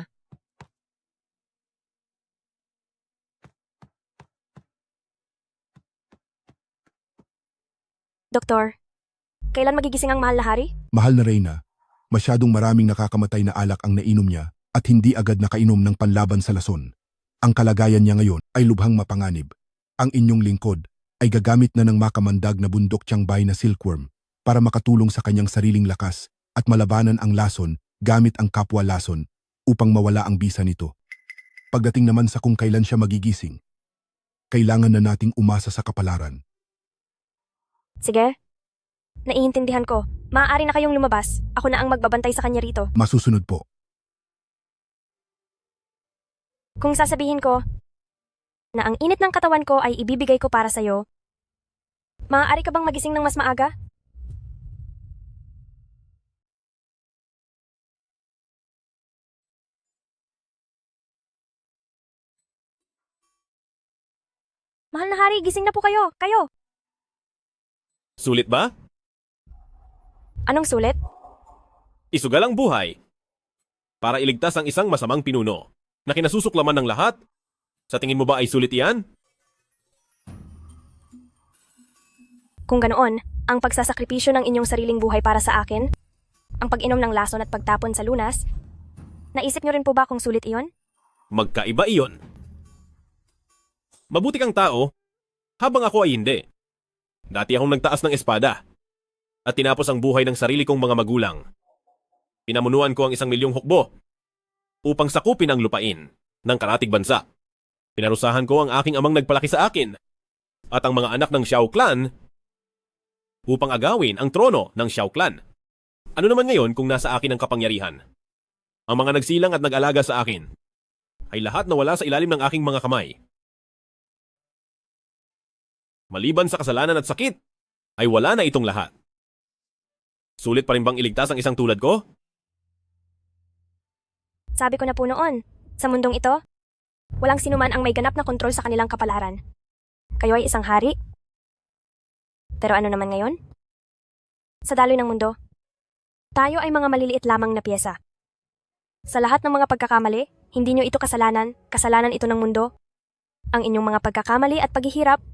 Doktor, kailan magigising ang mahal na hari? Mahal na Reyna, masyadong maraming nakakamatay na alak ang nainom niya at hindi agad nakainom ng panlaban sa lason. Ang kalagayan niya ngayon ay lubhang mapanganib. Ang inyong lingkod ay gagamit na ng makamandag na bundok tiyang-bay na silkworm para makatulong sa kanyang sariling lakas at malabanan ang lason gamit ang kapwa lason upang mawala ang bisa nito. Pagdating naman sa kung kailan siya magigising, kailangan na nating umasa sa kapalaran. Sige. Naiintindihan ko. Maaari na kayong lumabas. Ako na ang magbabantay sa kanya rito. Masusunod po. Kung sasabihin ko na ang init ng katawan ko ay ibibigay ko para sa'yo, maaari ka bang magising ng mas maaga? Mahal na hari, gising na po kayo. Kayo! Sulit ba? Anong sulit? Isugal ang buhay para iligtas ang isang masamang pinuno na kinasusuklaman ng lahat. Sa tingin mo ba ay sulit iyan? Kung ganoon, ang pagsasakripisyo ng inyong sariling buhay para sa akin, ang pag-inom ng lason at pagtapon sa lunas, naisip niyo rin po ba kung sulit iyon? Magkaiba iyon. Mabuti kang tao, habang ako ay hindi. Dati akong nagtaas ng espada at tinapos ang buhay ng sarili kong mga magulang. Pinamunuan ko ang 1,000,000 hukbo upang sakupin ang lupain ng karatig bansa. Pinarusahan ko ang aking amang nagpalaki sa akin at ang mga anak ng Xiao Clan upang agawin ang trono ng Xiao Clan. Ano naman ngayon kung nasa akin ang kapangyarihan? Ang mga nagsilang at nag-alaga sa akin ay lahat nawala sa ilalim ng aking mga kamay. Maliban sa kasalanan at sakit, ay wala na itong lahat. Sulit pa rin bang iligtas ang isang tulad ko? Sabi ko na po noon, sa mundong ito, walang sinuman ang may ganap na kontrol sa kanilang kapalaran. Kayo ay isang hari. Pero ano naman ngayon? Sa daloy ng mundo, tayo ay mga maliliit lamang na piyesa. Sa lahat ng mga pagkakamali, hindi nyo ito kasalanan, kasalanan ito ng mundo. Ang inyong mga pagkakamali at paghihirap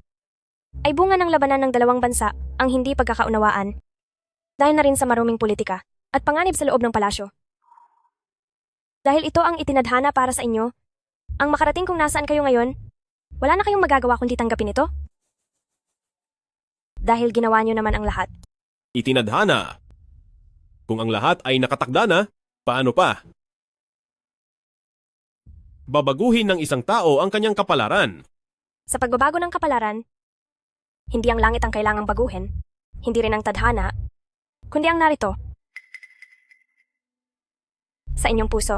ay bunga ng labanan ng dalawang bansa, ang hindi pagkakaunawaan. Dahil na rin sa maruming politika at panganib sa loob ng palasyo. Dahil ito ang itinadhana para sa inyo, ang makarating kung nasaan kayo ngayon, wala na kayong magagawa kundi tanggapin ito. Dahil ginawa nyo naman ang lahat. Itinadhana. Kung ang lahat ay nakatakda na, paano pa? Babaguhin ng isang tao ang kanyang kapalaran. Sa pagbabago ng kapalaran, hindi ang langit ang kailangang baguhin, hindi rin ang tadhana, kundi ang narito. Sa inyong puso.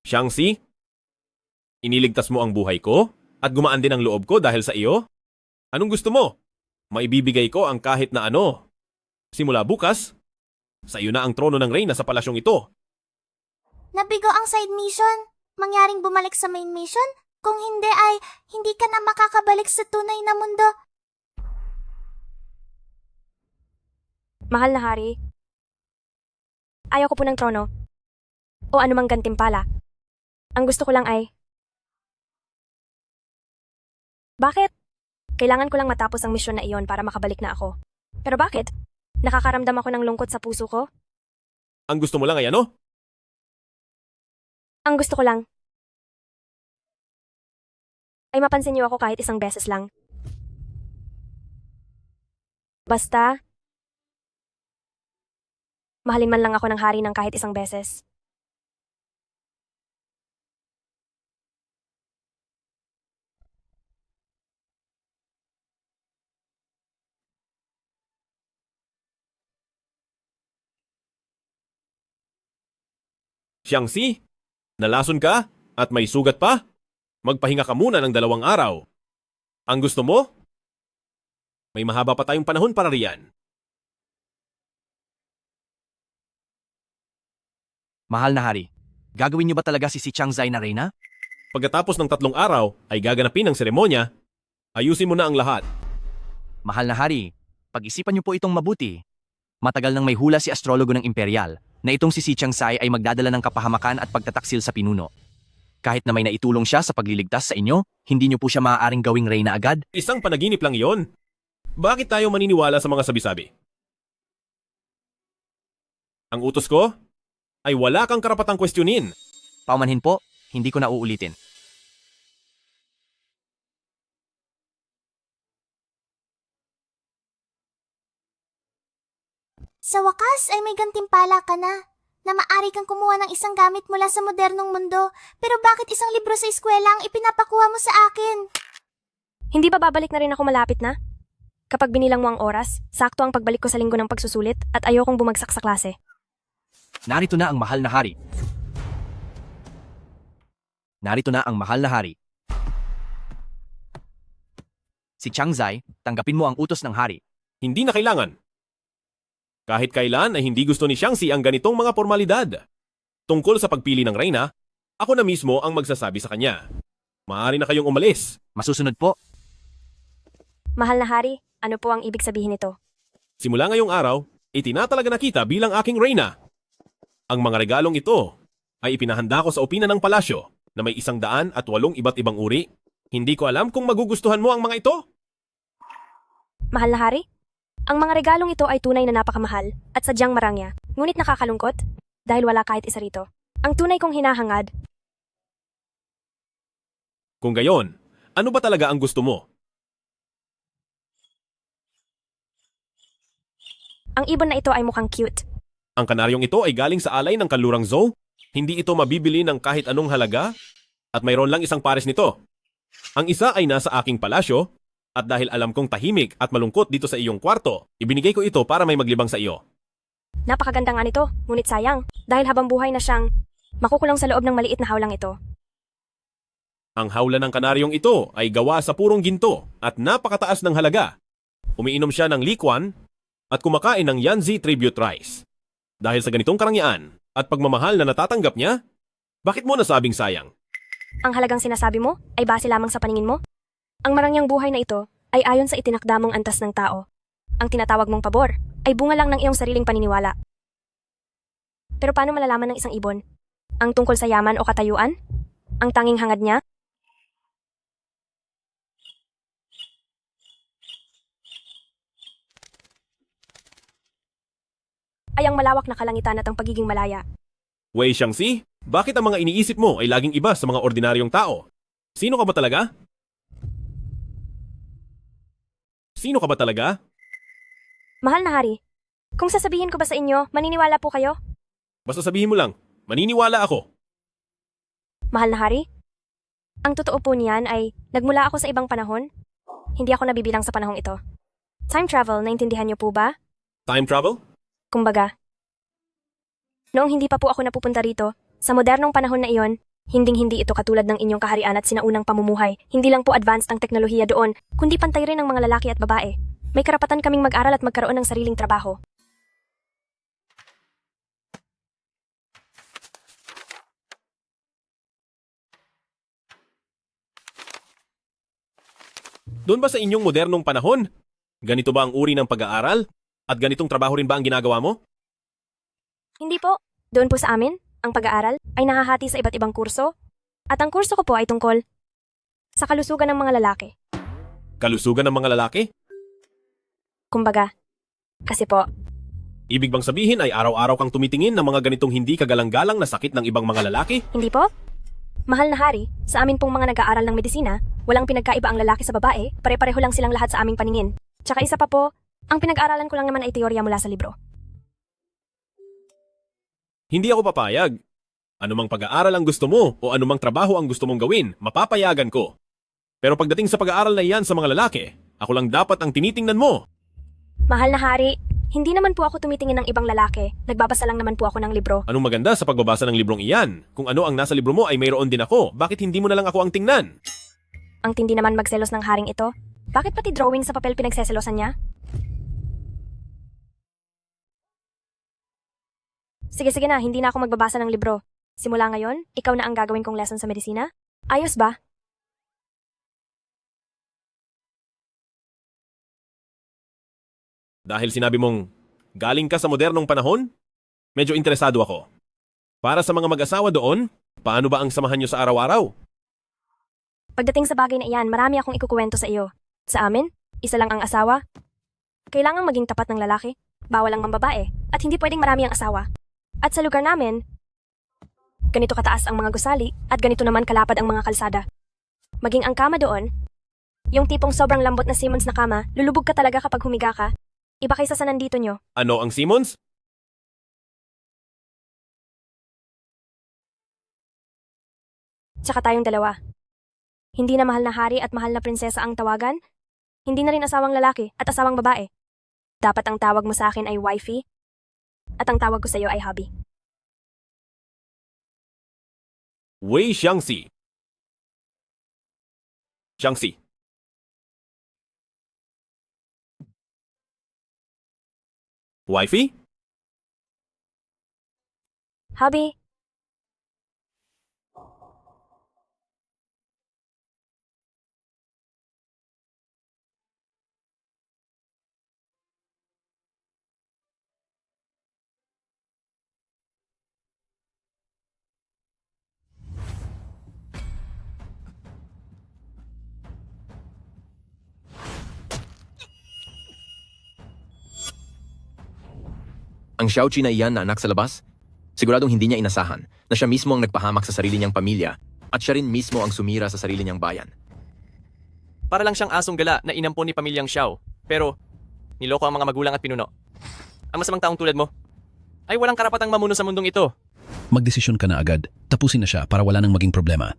Xiangxi, iniligtas mo ang buhay ko at gumaan din ang loob ko dahil sa iyo? Anong gusto mo? Maibibigay ko ang kahit na ano. Simula bukas, sa iyo na ang trono ng reyna sa palasyong ito. Nabigo ang side mission. Mangyaring bumalik sa main mission? Kung hindi ay, hindi ka na makakabalik sa tunay na mundo. Mahal na hari, ayaw ko po ng trono o anumang gantimpala. Ang gusto ko lang ay, bakit? Kailangan ko lang matapos ang misyon na iyon para makabalik na ako. Pero bakit? Nakakaramdam ako ng lungkot sa puso ko. Ang gusto mo lang ay ano? Ang gusto ko lang ay mapansin niyo ako kahit isang beses lang. Basta, mahalin man lang ako ng hari ng kahit isang beses. Xiangxi, nalason ka at may sugat pa? Magpahinga ka muna ng 2 araw. Ang gusto mo? May mahaba pa tayong panahon para riyan. Mahal na hari, gagawin niyo ba talaga si Qianzai na reyna? Pagkatapos ng 3 araw ay gaganapin ang seremonya. Ayusin mo na ang lahat. Mahal na hari, pag-isipan niyo po itong mabuti. Matagal nang may hula si astrologo ng imperial na itong si Qianzai ay magdadala ng kapahamakan at pagtataksil sa pinuno. Kahit na may naitulong siya sa pagliligtas sa inyo, hindi niyo po siya maaaring gawing reyna agad. Isang panaginip lang iyon. Bakit tayo maniniwala sa mga sabi-sabi? Ang utos ko ay wala kang karapatang kwestiyonin. Paumanhin po, hindi ko na uulitin. Sa wakas ay may gantimpala ka na, na maari kang kumuha ng isang gamit mula sa modernong mundo, pero bakit isang libro sa eskwela ang ipinapakuha mo sa akin? Hindi ba babalik na rin ako malapit na? Kapag binilang mo ang oras, sakto ang pagbalik ko sa linggo ng pagsusulit at ayokong bumagsak sa klase. Narito na ang mahal na hari. Narito na ang mahal na hari. Si Qianzai, tanggapin mo ang utos ng hari. Hindi na kailangan. Kahit kailan ay hindi gusto ni Xiangxi ang ganitong mga formalidad. Tungkol sa pagpili ng reyna, ako na mismo ang magsasabi sa kanya. Maaari na kayong umalis. Masusunod po. Mahal na hari, ano po ang ibig sabihin nito? Simula ngayong araw, itinatalaga na kita bilang aking reyna. Ang mga regalong ito ay ipinahanda ko sa opina ng palasyo na may 108 iba't ibang uri. Hindi ko alam kung magugustuhan mo ang mga ito. Mahal na hari? Ang mga regalong ito ay tunay na napakamahal at sadyang marangya, ngunit nakakalungkot dahil wala kahit isa rito. Ang tunay kong hinahangad. Kung gayon, ano ba talaga ang gusto mo? Ang ibon na ito ay mukhang cute. Ang kanaryong ito ay galing sa alay ng kanlurang zoo. Hindi ito mabibili ng kahit anong halaga at mayroon lang isang pares nito. Ang isa ay nasa aking palasyo. At dahil alam kong tahimik at malungkot dito sa iyong kwarto, ibinigay ko ito para may maglibang sa iyo. Napakaganda nga nito, ngunit sayang, dahil habang buhay na siyang makukulong sa loob ng maliit na hawlang ito. Ang hawla ng kanaryong ito ay gawa sa purong ginto at napakataas ng halaga. Umiinom siya ng likwan at kumakain ng Yanzi tribute rice. Dahil sa ganitong karangyaan at pagmamahal na natatanggap niya, bakit mo nasabing sayang? Ang halagang sinasabi mo ay base lamang sa paningin mo? Ang marangyang buhay na ito ay ayon sa itinakda mong antas ng tao. Ang tinatawag mong pabor ay bunga lang ng iyong sariling paniniwala. Pero paano malalaman ng isang ibon? Ang tungkol sa yaman o katayuan? Ang tanging hangad niya? Ay ang malawak na kalangitan at ang pagiging malaya. Wei Xiangxi, bakit ang mga iniisip mo ay laging iba sa mga ordinaryong tao? Sino ka ba talaga? Sino ka ba talaga? Mahal na hari, kung sasabihin ko ba sa inyo, maniniwala po kayo? Basta sabihin mo lang, maniniwala ako. Mahal na hari, ang totoo po niyan ay nagmula ako sa ibang panahon. Hindi ako nabibilang sa panahong ito. Time travel, naintindihan niyo po ba? Time travel? Kumbaga, noong hindi pa po ako napupunta rito, sa modernong panahon na iyon, hinding-hindi ito katulad ng inyong kaharian at sinaunang pamumuhay. Hindi lang po advanced ang teknolohiya doon, kundi pantay rin ang mga lalaki at babae. May karapatan kaming mag-aral at magkaroon ng sariling trabaho. Doon ba sa inyong modernong panahon? Ganito ba ang uri ng pag-aaral? At ganitong trabaho rin ba ang ginagawa mo? Hindi po. Doon po sa amin, ang pag-aaral ay nahahati sa iba't ibang kurso. At ang kurso ko po ay tungkol sa kalusugan ng mga lalaki. Kalusugan ng mga lalaki? Kumbaga, kasi po, Ibig bang sabihin ay araw-araw kang tumitingin ng mga ganitong hindi kagalang-galang na sakit ng ibang mga lalaki? hindi po? Mahal na hari, sa amin pong mga nag-aaral ng medisina, walang pinagkaiba ang lalaki sa babae, pare-pareho lang silang lahat sa aming paningin. Tsaka isa pa po, Ang pinag-aralan ko lang naman ay teorya mula sa libro. Hindi ako papayag. Anumang pag-aaral ang gusto mo o anumang trabaho ang gusto mong gawin, mapapayagan ko. Pero pagdating sa pag-aaral na iyan sa mga lalaki, ako lang dapat ang tinitingnan mo. Mahal na hari, hindi naman po ako tumitingin ng ibang lalaki. Nagbabasa lang naman po ako ng libro. Anong maganda sa pagbabasa ng librong iyan? Kung ano ang nasa libro mo ay mayroon din ako, bakit hindi mo na lang ako ang tingnan? Ang tindi naman magselos ng haring ito. Bakit pati drawing sa papel pinagseselosan niya? Sige na, hindi na ako magbabasa ng libro. Simula ngayon, ikaw na ang gagawin kong lesson sa medisina? Ayos ba? Dahil sinabi mong galing ka sa modernong panahon, medyo interesado ako. Para sa mga mag-asawa doon, paano ba ang samahan niyo sa araw-araw? Pagdating sa bagay na iyan, marami akong ikukuwento sa iyo. Sa amin, isa lang ang asawa. Kailangang maging tapat ng lalaki, bawal ang mambabae, at hindi pwedeng marami ang asawa. At sa lugar namin, ganito kataas ang mga gusali at ganito naman kalapad ang mga kalsada. Maging ang kama doon, yung tipong sobrang lambot na Simmons na kama, lulubog ka talaga kapag humiga ka. Iba kaysa sa nandito nyo. Ano ang Simmons? Tsaka tayong dalawa. Hindi na mahal na hari at mahal na prinsesa ang tawagan. Hindi na rin asawang lalaki at asawang babae. Dapat ang tawag mo sa akin ay wifey at ang tawag ko sa iyo ay hubby. Wei Xiangxi. Xiangxi. Wifey? Hubby. Ang Xiaoqi na iyan na anak sa labas? Siguradong hindi niya inasahan na siya mismo ang nagpahamak sa sarili niyang pamilya at siya rin mismo ang sumira sa sarili niyang bayan. Para lang siyang asong gala na inampon ni pamilyang Xiao, pero niloko ang mga magulang at pinuno. Ang masamang taong tulad mo ay walang karapatang mamuno sa mundong ito. Magdesisyon ka na agad. Tapusin na siya para wala nang maging problema.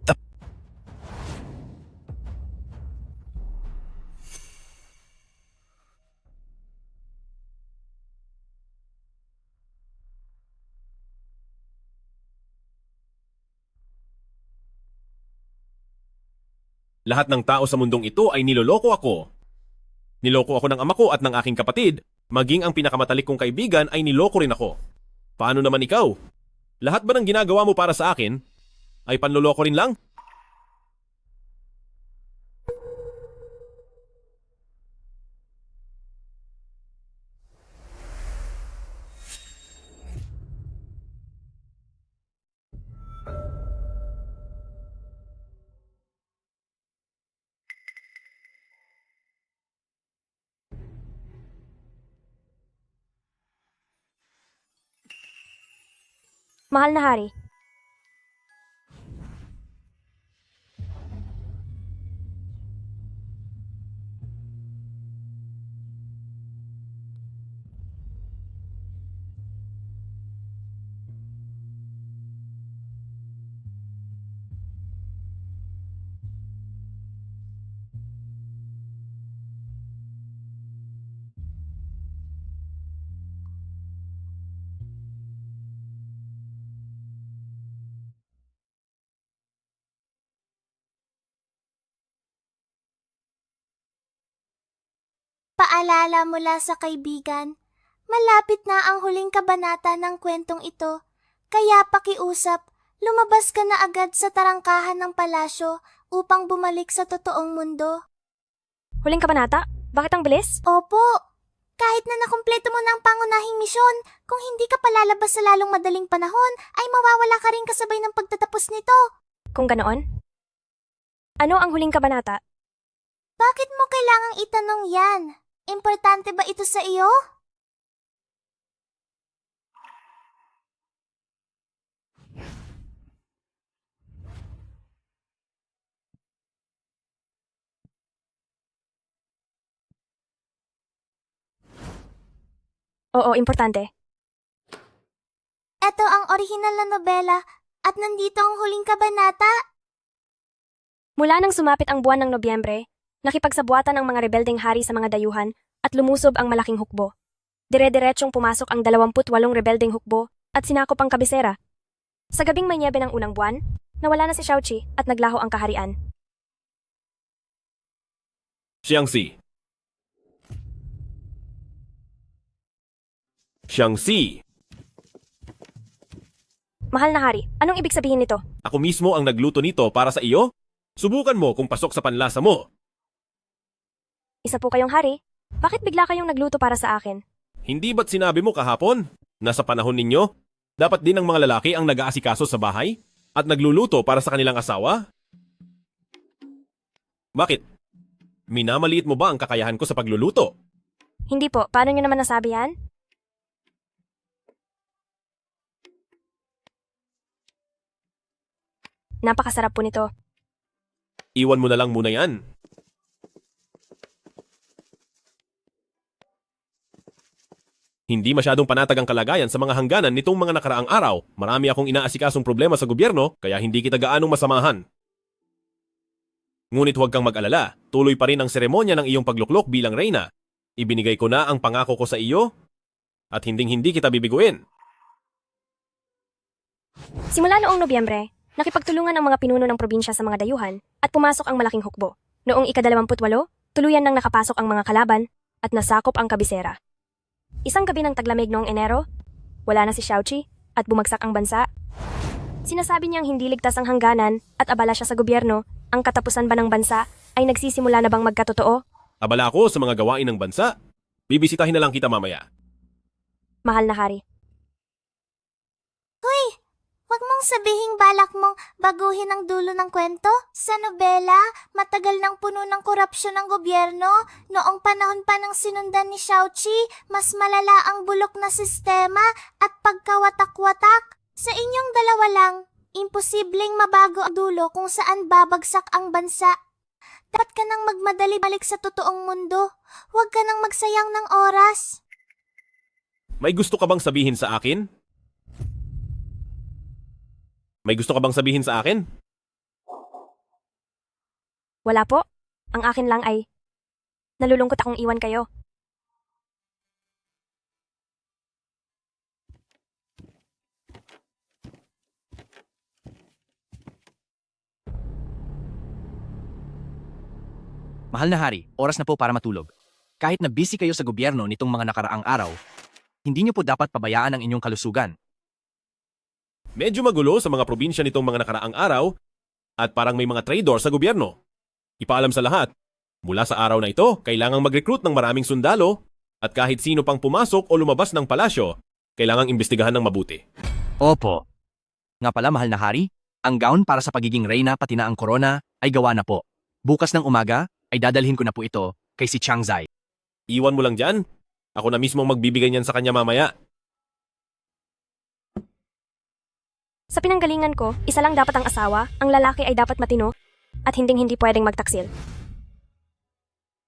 Lahat ng tao sa mundong ito ay niloloko ako. Niloko ako ng ama ko at ng aking kapatid, maging ang pinakamatalik kong kaibigan ay niloko rin ako. Paano naman ikaw? Lahat ba ng ginagawa mo para sa akin ay panloloko rin lang? Mahal na hari, Paalala mula sa kaibigan, malapit na ang huling kabanata ng kwentong ito, kaya pakiusap, lumabas ka na agad sa tarangkahan ng palasyo upang bumalik sa totoong mundo. huling kabanata? Bakit ang bilis? Opo, kahit na nakumpleto mo na ang pangunahing misyon, kung hindi ka palalabas sa lalong madaling panahon, ay mawawala ka rin kasabay ng pagtatapos nito. Kung ganoon? Ano ang huling kabanata? Bakit mo kailangang itanong yan? Importante ba ito sa iyo? Oo, importante. Ito ang orihinal na nobela at nandito ang huling kabanata. Mula nang sumapit ang buwan ng Nobyembre, nakipagsabuatan ang mga rebeldeng hari sa mga dayuhan at lumusob ang malaking hukbo. Dire-diretsyong pumasok ang 28 rebeldeng hukbo at sinakop ang kabisera. Sa gabing may nyebe ng unang buwan, nawala na si Xiaoqi at naglaho ang kaharian. Xiangxi. Xiangxi. Mahal na hari, anong ibig sabihin nito? Ako mismo ang nagluto nito para sa iyo? Subukan mo kung pasok sa panlasa mo. Isa po kayong hari. Bakit bigla kayong nagluto para sa akin? Hindi ba't sinabi mo kahapon? Nasa panahon ninyo, dapat din ang mga lalaki ang nag-aasikaso sa bahay at nagluluto para sa kanilang asawa? Bakit? Minamaliit mo ba ang kakayahan ko sa pagluluto? Hindi po, paano nyo naman nasabi yan? Napakasarap po nito. Iwan mo na lang muna yan. Hindi masyadong panatag ang kalagayan sa mga hangganan nitong mga nakaraang araw. Marami akong inaasikasong problema sa gobyerno, kaya hindi kita gaanong masamahan. Ngunit huwag kang mag-alala, tuloy pa rin ang seremonya ng iyong pagluklok bilang reyna. Ibinigay ko na ang pangako ko sa iyo, at hinding-hindi kita bibiguin. Simula noong Nobyembre, nakipagtulungan ang mga pinuno ng probinsya sa mga dayuhan at pumasok ang malaking hukbo. Noong ika-28, tuluyan nang nakapasok ang mga kalaban at nasakop ang kabisera. Isang gabi ng taglamig noong Enero, wala na si Xiaoqi at bumagsak ang bansa. Sinasabi niyang hindi ligtas ang hangganan at abala siya sa gobyerno. Ang katapusan ba ng bansa ay nagsisimula na bang magkatotoo? Abala ako sa mga gawain ng bansa. Bibisitahin na lang kita mamaya. Mahal na hari. Hoy, wag mong sabihing balak mong baguhin ang dulo ng kwento. Sa nobela, matagal nang puno ng korupsyon ng gobyerno. Noong panahon pa ng sinundan ni Xiaoqi, mas malala ang bulok na sistema at pagkawatak-watak. Sa inyong dalawa lang, imposibleng mabago ang dulo kung saan babagsak ang bansa. Dapat ka nang magmadali balik sa totoong mundo. Huwag ka nang magsayang ng oras. May gusto ka bang sabihin sa akin? May gusto ka bang sabihin sa akin? Wala po. Ang akin lang ay nalulungkot akong iwan kayo. Mahal na hari, oras na po para matulog. Kahit na busy kayo sa gobyerno nitong mga nakaraang araw, hindi niyo po dapat pabayaan ang inyong kalusugan. Medyo magulo sa mga probinsya nitong mga nakaraang araw at parang may mga traitor sa gobyerno. Ipaalam sa lahat, mula sa araw na ito, kailangang mag-recruit ng maraming sundalo at kahit sino pang pumasok o lumabas ng palasyo, kailangang imbestigahan ng mabuti. Opo. Nga pala mahal na hari, ang gown para sa pagiging reyna pati na ang korona ay gawa na po. Bukas ng umaga ay dadalhin ko na po ito kay si Chiang Zai. Iwan mo lang dyan. Ako na mismo ang magbibigay niyan sa kanya mamaya. Sa pinanggalingan ko, isa lang dapat ang asawa, ang lalaki ay dapat matino, at hindi pwedeng magtaksil.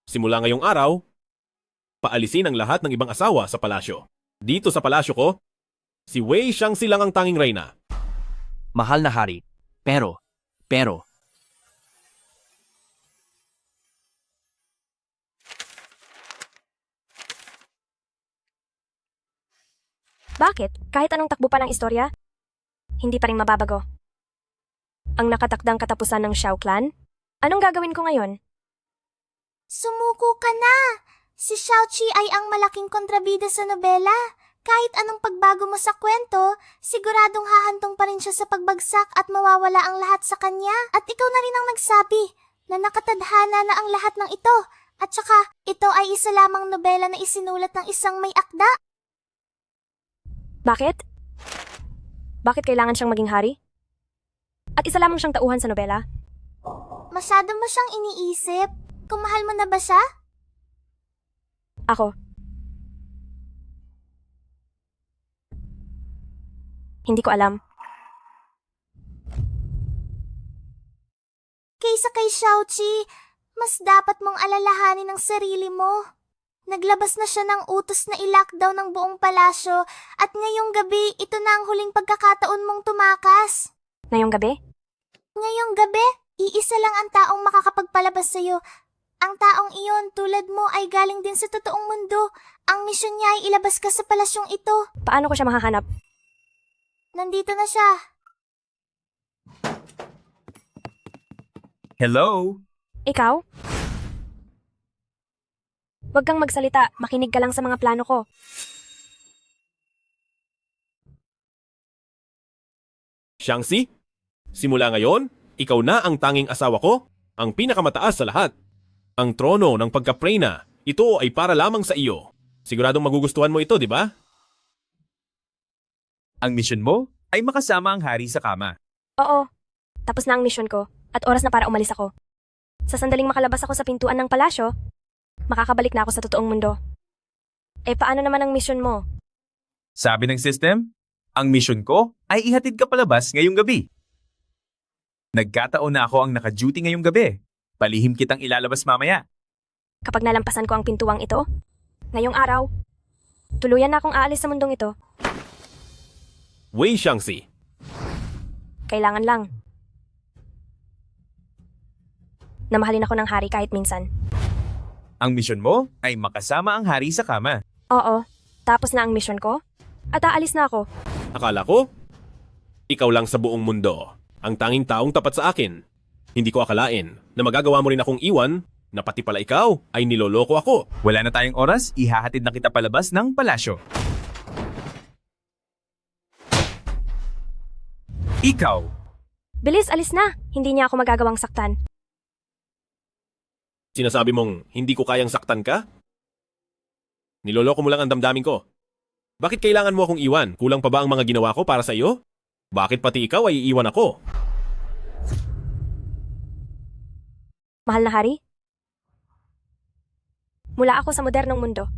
Simula ngayong araw, paalisin ang lahat ng ibang asawa sa palasyo. Dito sa palasyo ko, si Wei Xiangxi lang ang tanging reyna. Mahal na hari, pero, Bakit? Kahit anong takbo pa ng istorya, hindi pa rin mababago. Ang nakatakdang katapusan ng Xiao Clan? Anong gagawin ko ngayon? Sumuko ka na! Si Xiaoqi ay ang malaking kontrabida sa nobela. Kahit anong pagbago mo sa kwento, siguradong hahantong pa rin siya sa pagbagsak at mawawala ang lahat sa kanya. At ikaw na rin ang nagsabi na nakatadhana na ang lahat ng ito. At saka, ito ay isa lamang nobela na isinulat ng isang may akda. Bakit? Bakit kailangan siyang maging hari? At isa lamang siyang tauhan sa nobela? Masyado mo siyang iniisip. Kung mahal mo na ba siya? Ako. Hindi ko alam. Kaysa kay Xiaoqi, mas dapat mong alalahanin ang sarili mo. Naglabas na siya ng utos na i-lockdown ng buong palasyo at ngayong gabi ito na ang huling pagkakataon mong tumakas. Ngayong gabi? Ngayong gabi, iisa lang ang taong makakapagpalabas sa'yo. Ang taong iyon tulad mo ay galing din sa totoong mundo. Ang misyon niya ay ilabas ka sa palasyong ito. Paano ko siya makahanap? Nandito na siya. Hello? Ikaw? Huwag kang magsalita, makinig ka lang sa mga plano ko. Xiangxi, simula ngayon, ikaw na ang tanging asawa ko, ang pinakamataas sa lahat. Ang trono ng pagka-preyna, ito ay para lamang sa iyo. Siguradong magugustuhan mo ito, di ba? Ang misyon mo ay makasama ang hari sa kama. Oo, tapos na ang misyon ko at oras na para umalis ako. Sa sandaling makalabas ako sa pintuan ng palasyo, makakabalik na ako sa totoong mundo. Eh paano naman ang misyon mo? Sabi ng system, ang misyon ko ay ihatid ka palabas ngayong gabi. Nagkataon na ako ang naka-duty ngayong gabi. Palihim kitang ilalabas mamaya. Kapag nalampasan ko ang pintuang ito, ngayong araw, tuluyan na akong aalis sa mundong ito. Wei Xiangxi, Kailangan lang na mahalin ako ng hari kahit minsan. Ang misyon mo ay makasama ang hari sa kama. Oo, tapos na ang misyon ko at aalis na ako. akala ko, ikaw lang sa buong mundo, ang tanging taong tapat sa akin. Hindi ko akalain na magagawa mo rin akong iwan na pati pala ikaw ay niloloko ako. Wala na tayong oras, ihahatid na kita palabas ng palasyo. Ikaw! Bilis, alis na. Hindi niya ako magagawang saktan. Sinasabi mong hindi ko kayang saktan ka? Niloloko mo lang ang damdamin ko. Bakit kailangan mo akong iwan? Kulang pa ba ang mga ginawa ko para sa iyo? Bakit pati ikaw ay iiwan ako? Mahal na hari? Mula ako sa modernong mundo,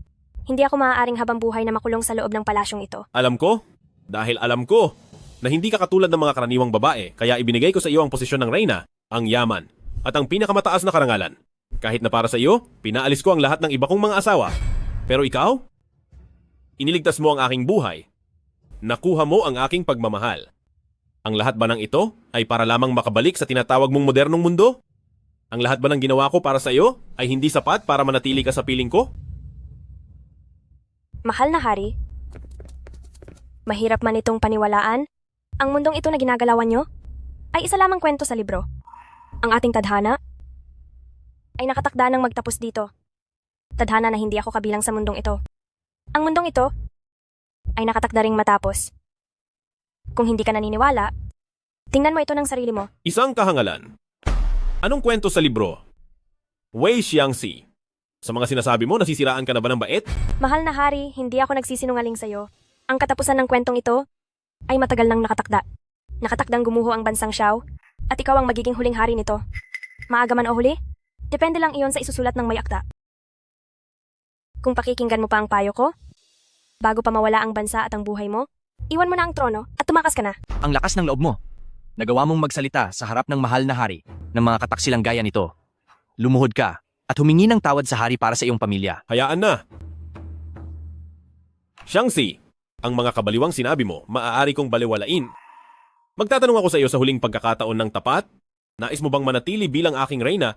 hindi ako maaaring habang buhay na makulong sa loob ng palasyong ito. Alam ko, dahil alam ko na hindi ka katulad ng mga karaniwang babae, kaya ibinigay ko sa iyo ang posisyon ng reyna, ang yaman, at ang pinakamataas na karangalan. Kahit na para sa iyo, pinaalis ko ang lahat ng iba kong mga asawa. Pero ikaw, iniligtas mo ang aking buhay. Nakuha mo ang aking pagmamahal. Ang lahat ba ng ito ay para lamang makabalik sa tinatawag mong modernong mundo? Ang lahat ba ng ginawa ko para sa iyo ay hindi sapat para manatili ka sa piling ko? Mahal na hari, mahirap man itong paniwalaan, ang mundong ito na ginagalawan nyo ay isa lamang kwento sa libro. Ang ating tadhana ay nakatakda ng magtapos dito. Tadhana na hindi ako kabilang sa mundong ito. Ang mundong ito ay nakatakda ring matapos. Kung hindi ka naniniwala, tingnan mo ito ng sarili mo. Isang kahangalan. Anong kwento sa libro? Wei Xiangxi. Sa mga sinasabi mo, nasisiraan ka na ba ng bait? Mahal na hari, hindi ako nagsisinungaling sa'yo. Ang katapusan ng kwentong ito ay matagal nang nakatakda. Nakatakdang gumuho ang bansang Xiao at ikaw ang magiging huling hari nito. Maaga man o huli, depende lang iyon sa isusulat ng may akda. Kung pakikinggan mo pa ang payo ko, bago pa mawala ang bansa at ang buhay mo, iwan mo na ang trono at tumakas ka na. Ang lakas ng loob mo. Nagawa mong magsalita sa harap ng mahal na hari ng mga kataksilang gaya nito. Lumuhod ka at humingi ng tawad sa hari para sa iyong pamilya. Hayaan na. Xiangxi, ang mga kabaliwang sinabi mo, maaari kong baliwalain. Magtatanong ako sa iyo sa huling pagkakataon ng tapat? Nais mo bang manatili bilang aking reyna?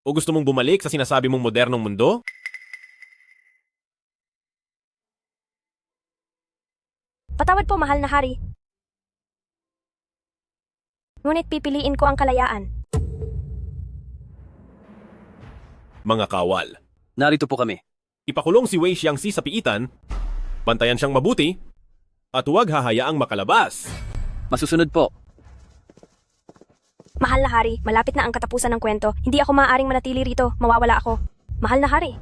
O gusto mong bumalik sa sinasabi mong modernong mundo? Patawad po, mahal na hari. Ngunit pipiliin ko ang kalayaan. Mga kawal. Narito po kami. Ipakulong si Wei Xiangxi sa piitan, bantayan siyang mabuti, at huwag hahayaang makalabas. Masusunod po. Mahal na hari, malapit na ang katapusan ng kwento. Hindi ako maaaring manatili rito, mawawala ako. Mahal na hari.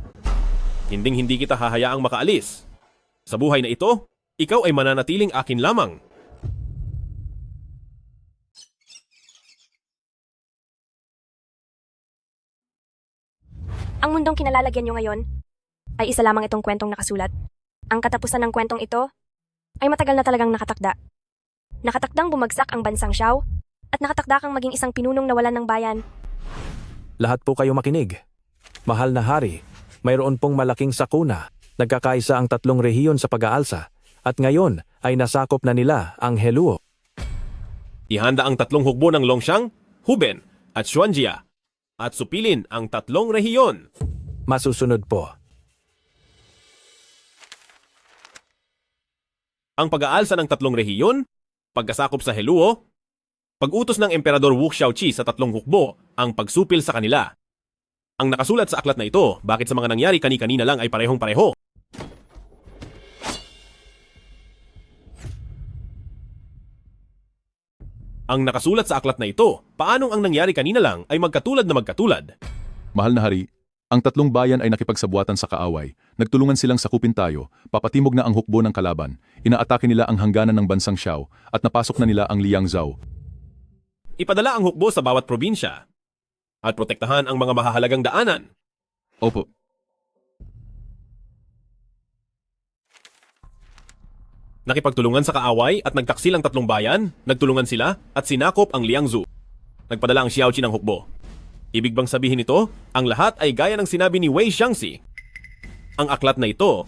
Hinding-hindi kita hahayaang makaalis. Sa buhay na ito, ikaw ay mananatiling akin lamang. Ang mundong kinalalagyan nyo ngayon ay isa lamang itong kwentong nakasulat. Ang katapusan ng kwentong ito ay matagal na talagang nakatakda. Nakatakdang bumagsak ang bansang Xiao at nakatakda kang maging isang pinunong nawalan ng bayan. Lahat po kayo makinig. Mahal na hari, mayroon pong malaking sakuna. Nagkakaisa ang tatlong rehiyon sa pag-aalsa at ngayon ay nasakop na nila ang Heluo. Ihanda ang tatlong hukbo ng Longxiang, Huben at Xuanjia at supilin ang tatlong rehiyon. Masusunod po. Ang pag-aalsa ng tatlong rehiyon, pagkasakop sa Heluo, pag-utos ng Emperador Wu Xiaoqi sa tatlong hukbo, ang pagsupil sa kanila. Ang nakasulat sa aklat na ito, bakit sa mga nangyari kani-kanina lang ay parehong-pareho. Ang nakasulat sa aklat na ito, paanong ang nangyari kanina lang ay magkatulad na magkatulad. Mahal na hari, ang tatlong bayan ay nakipagsabuatan sa kaaway. Nagtulungan silang sakupin tayo, papatimog na ang hukbo ng kalaban. Inaatake nila ang hangganan ng bansang Xiao at napasok na nila ang Liangzhou. Ipadala ang hukbo sa bawat probinsya at protektahan ang mga mahahalagang daanan. Opo. Nakipagtulungan sa kaaway at nagtaksil ang tatlong bayan, nagtulungan sila at sinakop ang Liangzhou. Nagpadala ang Xiaoqi ng hukbo. Ibig bang sabihin nito, ang lahat ay gaya ng sinabi ni Wei Xiangxi? Ang aklat na ito,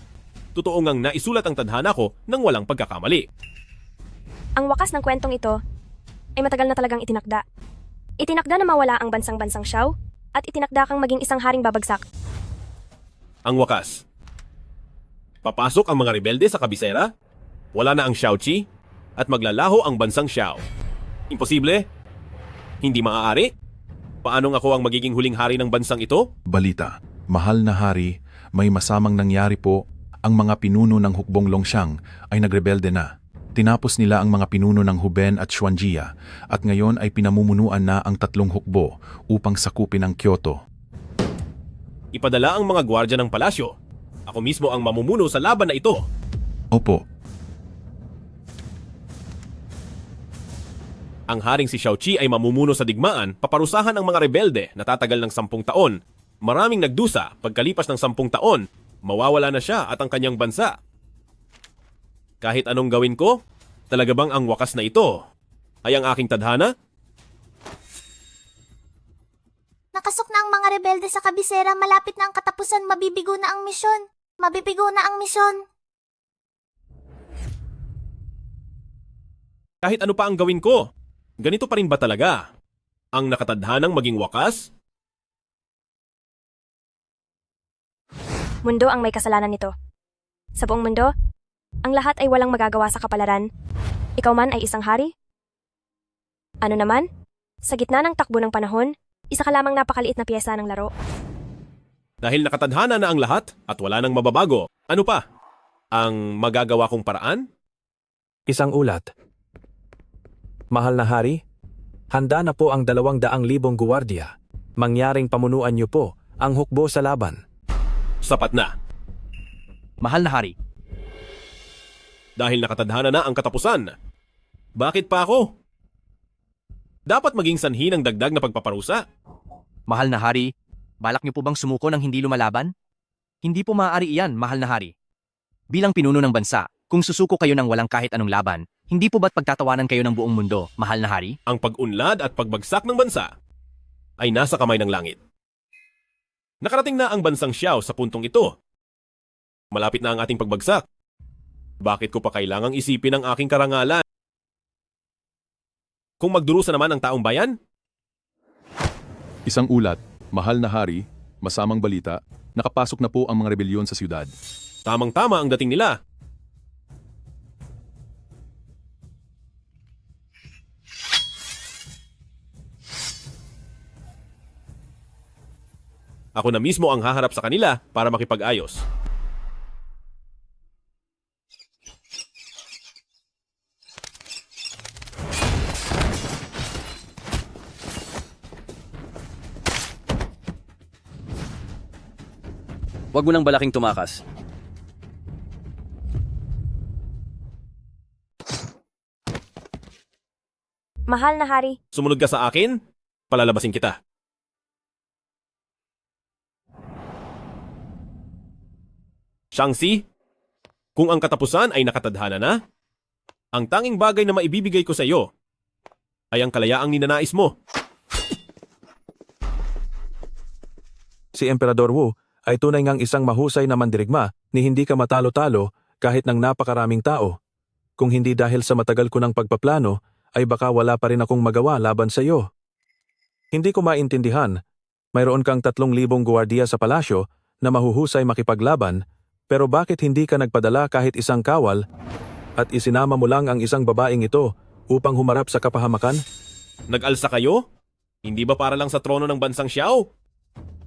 totoo ngang naisulat ang tadhana ko nang walang pagkakamali. Ang wakas ng kwentong ito ay matagal na talagang itinakda. Itinakda na mawala ang bansang-bansang Xiao at itinakda kang maging isang haring babagsak. Ang wakas. Papasok ang mga rebelde sa kabisera, wala na ang Xiaoqi, at maglalaho ang bansang Xiao. Imposible? Hindi maaari? Paanong ako ang magiging huling hari ng bansang ito? Balita, mahal na hari, may masamang nangyari po. Ang mga pinuno ng hukbong Longxiang ay nagrebelde na. Tinapos nila ang mga pinuno ng Huben at Xuanjia at ngayon ay pinamumunuan na ang tatlong hukbo upang sakupin ang Kyoto. Ipadala ang mga gwardya ng palasyo. Ako mismo ang mamumuno sa laban na ito. Opo. Ang haring si Xiaoqi ay mamumuno sa digmaan, paparusahan ang mga rebelde na tatagal ng 10 taon. Maraming nagdusa, pagkalipas ng 10 taon, mawawala na siya at ang kanyang bansa. Kahit anong gawin ko, talaga bang ang wakas na ito ay ang aking tadhana? Nakasok na ang mga rebelde sa kabisera, malapit na ang katapusan, mabibigo na ang misyon. Mabibigo na ang misyon. Kahit ano pa ang gawin ko, ganito pa rin ba talaga ang nakatadhanang maging wakas? Mundo ang may kasalanan nito. Sa buong mundo, ang lahat ay walang magagawa sa kapalaran. Ikaw man ay isang hari? Ano naman? Sa gitna ng takbo ng panahon, isa ka lamang napakaliit na piyesa ng laro. Dahil nakatadhana na ang lahat at wala nang mababago, ano pa? Ang magagawa kong paraan? Isang ulat. Mahal na hari, handa na po ang 200,000 guwardiya. Mangyaring pamunuan niyo po ang hukbo sa laban. Sapat na. Mahal na hari, dahil nakatadhana na ang katapusan, bakit pa ako? Dapat maging sanhi ng dagdag na pagpaparusa. mahal na hari, balak niyo po bang sumuko ng hindi lumalaban? Hindi po maaari iyan, mahal na hari. Bilang pinuno ng bansa, kung susuko kayo ng walang kahit anong laban, hindi po ba't pagtatawanan kayo ng buong mundo, mahal na hari? Ang pag-unlad at pagbagsak ng bansa ay nasa kamay ng langit. Nakarating na ang bansang Xiao sa puntong ito. Malapit na ang ating pagbagsak. Bakit ko pa kailangang isipin ang aking karangalan? Kung magdurusa naman ang taong bayan? Isang ulat, mahal na hari, masamang balita, nakapasok na po ang mga rebelyon sa siyudad. Tamang-tama ang dating nila. Ako na mismo ang haharap sa kanila para makipag-ayos. Huwag mo nang balaking tumakas. Mahal na hari, Sumunod ka sa akin, palalabasin kita. Xiangxi, kung ang katapusan ay nakatadhana na, ang tanging bagay na maibibigay ko sa iyo ay ang kalayaang ninanais mo. Si Emperador Wu ay tunay ngang isang mahusay na mandirigma ni hindi ka matalo-talo kahit ng napakaraming tao. Kung hindi dahil sa matagal ko ng pagpaplano, ay baka wala pa rin akong magawa laban sa iyo. Hindi ko maintindihan. Mayroon kang 3,000 guwardiya sa palasyo na mahuhusay makipaglaban, pero bakit hindi ka nagpadala kahit isang kawal at isinama mo lang ang isang babaeng ito upang humarap sa kapahamakan? Nag-alsa kayo? Hindi ba para lang sa trono ng bansang Xiao?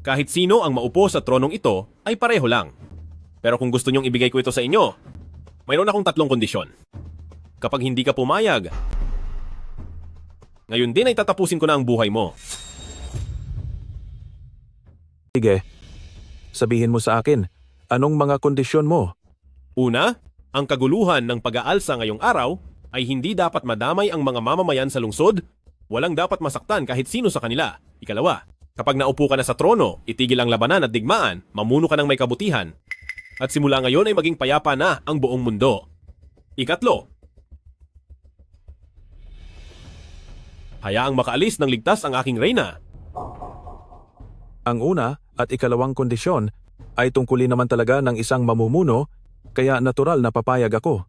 Kahit sino ang maupo sa tronong ito ay pareho lang. Pero kung gusto nyong ibigay ko ito sa inyo, mayroon akong 3 kondisyon. Kapag hindi ka pumayag, ngayon din ay tatapusin ko na ang buhay mo. Sige, sabihin mo sa akin, anong mga kondisyon mo? Una, ang kaguluhan ng pag-aalsa ngayong araw ay hindi dapat madamay ang mga mamamayan sa lungsod. Walang dapat masaktan kahit sino sa kanila. Ikalawa, kapag naupo ka na sa trono, itigil ang labanan at digmaan, mamuno ka ng may kabutihan. At simula ngayon ay maging payapa na ang buong mundo. Ikatlo, hayaang makaalis ng ligtas ang aking reyna. Ang una at ikalawang kondisyon ay tungkulin naman talaga ng isang mamumuno, kaya natural na papayag ako.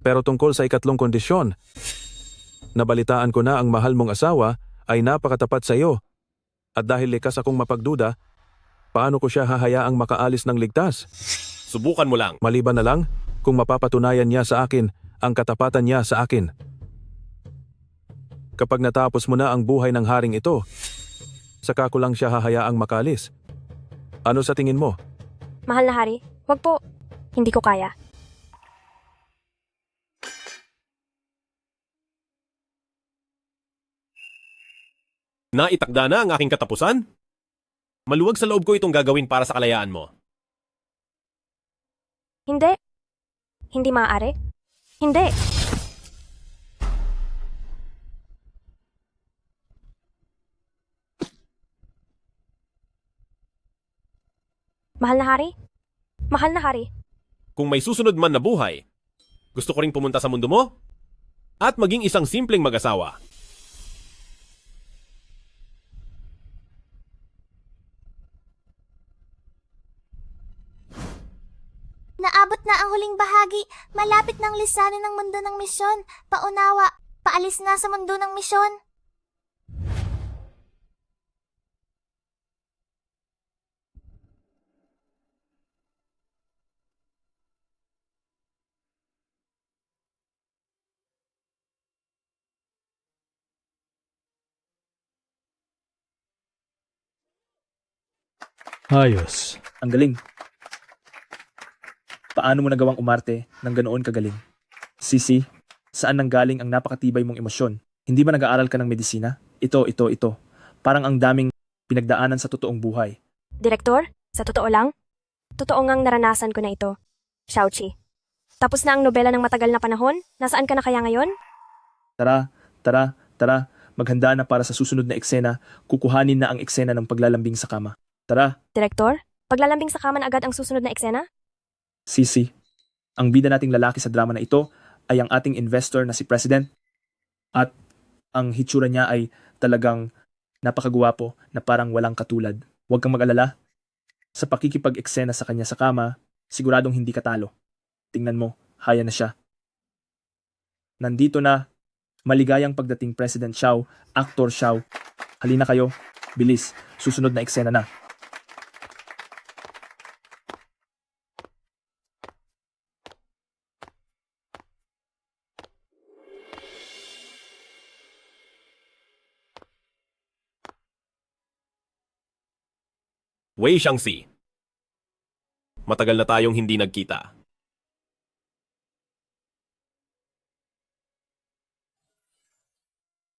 Pero tungkol sa ikatlong kondisyon, nabalitaan ko na ang mahal mong asawa ay napakatapat sa iyo. At dahil likas akong mapagduda, paano ko siya hahayaang makaalis ng ligtas? Subukan mo lang. Maliban na lang kung mapapatunayan niya sa akin ang katapatan niya sa akin. Kapag natapos mo na ang buhay ng haring ito, saka ko lang siya hahayaang makaalis. Ano sa tingin mo? Mahal na hari, wag po. Hindi ko kaya. Naitakda na ang aking katapusan? Maluwag sa loob ko itong gagawin para sa kalayaan mo. Hindi. Hindi maaari. Hindi. Mahal na hari? Mahal na hari. Kung may susunod man na buhay, gusto ko ring pumunta sa mundo mo at maging isang simpleng mag-asawa. Naabot na ang huling bahagi. Malapit ng lisanin ng mundo ng misyon. Paunawa, paalis na sa mundo ng misyon. Ayos. Ang galing. Paano mo nagawang umarte ng ganoon kagaling? Sisi, saan nanggaling ang napakatibay mong emosyon? Hindi ba nag-aaral ka ng medisina? Ito. Parang ang daming pinagdaanan sa totoong buhay. Direktor, sa totoo lang, totoo ngang naranasan ko na ito. Xiaoqi. Tapos na ang nobela ng matagal na panahon? Nasaan ka na kaya ngayon? Tara. Maghanda na para sa susunod na eksena. Kukuhanin na ang eksena ng paglalambing sa kama. Tara. Direktor, paglalambing sa kaman agad ang susunod na eksena? Sisi, ang bida nating lalaki sa drama na ito ay ang ating investor na si President. At ang hitsura niya ay talagang napakagwapo na parang walang katulad. Huwag kang mag-alala. Sa pakikipag-eksena sa kanya sa kama, siguradong hindi ka talo. Tingnan mo, haya na siya. Nandito na, maligayang pagdating President Xiao, Actor Xiao. Halina kayo, bilis, susunod na eksena na. Wei Xiangxi. Matagal na tayong hindi nagkita.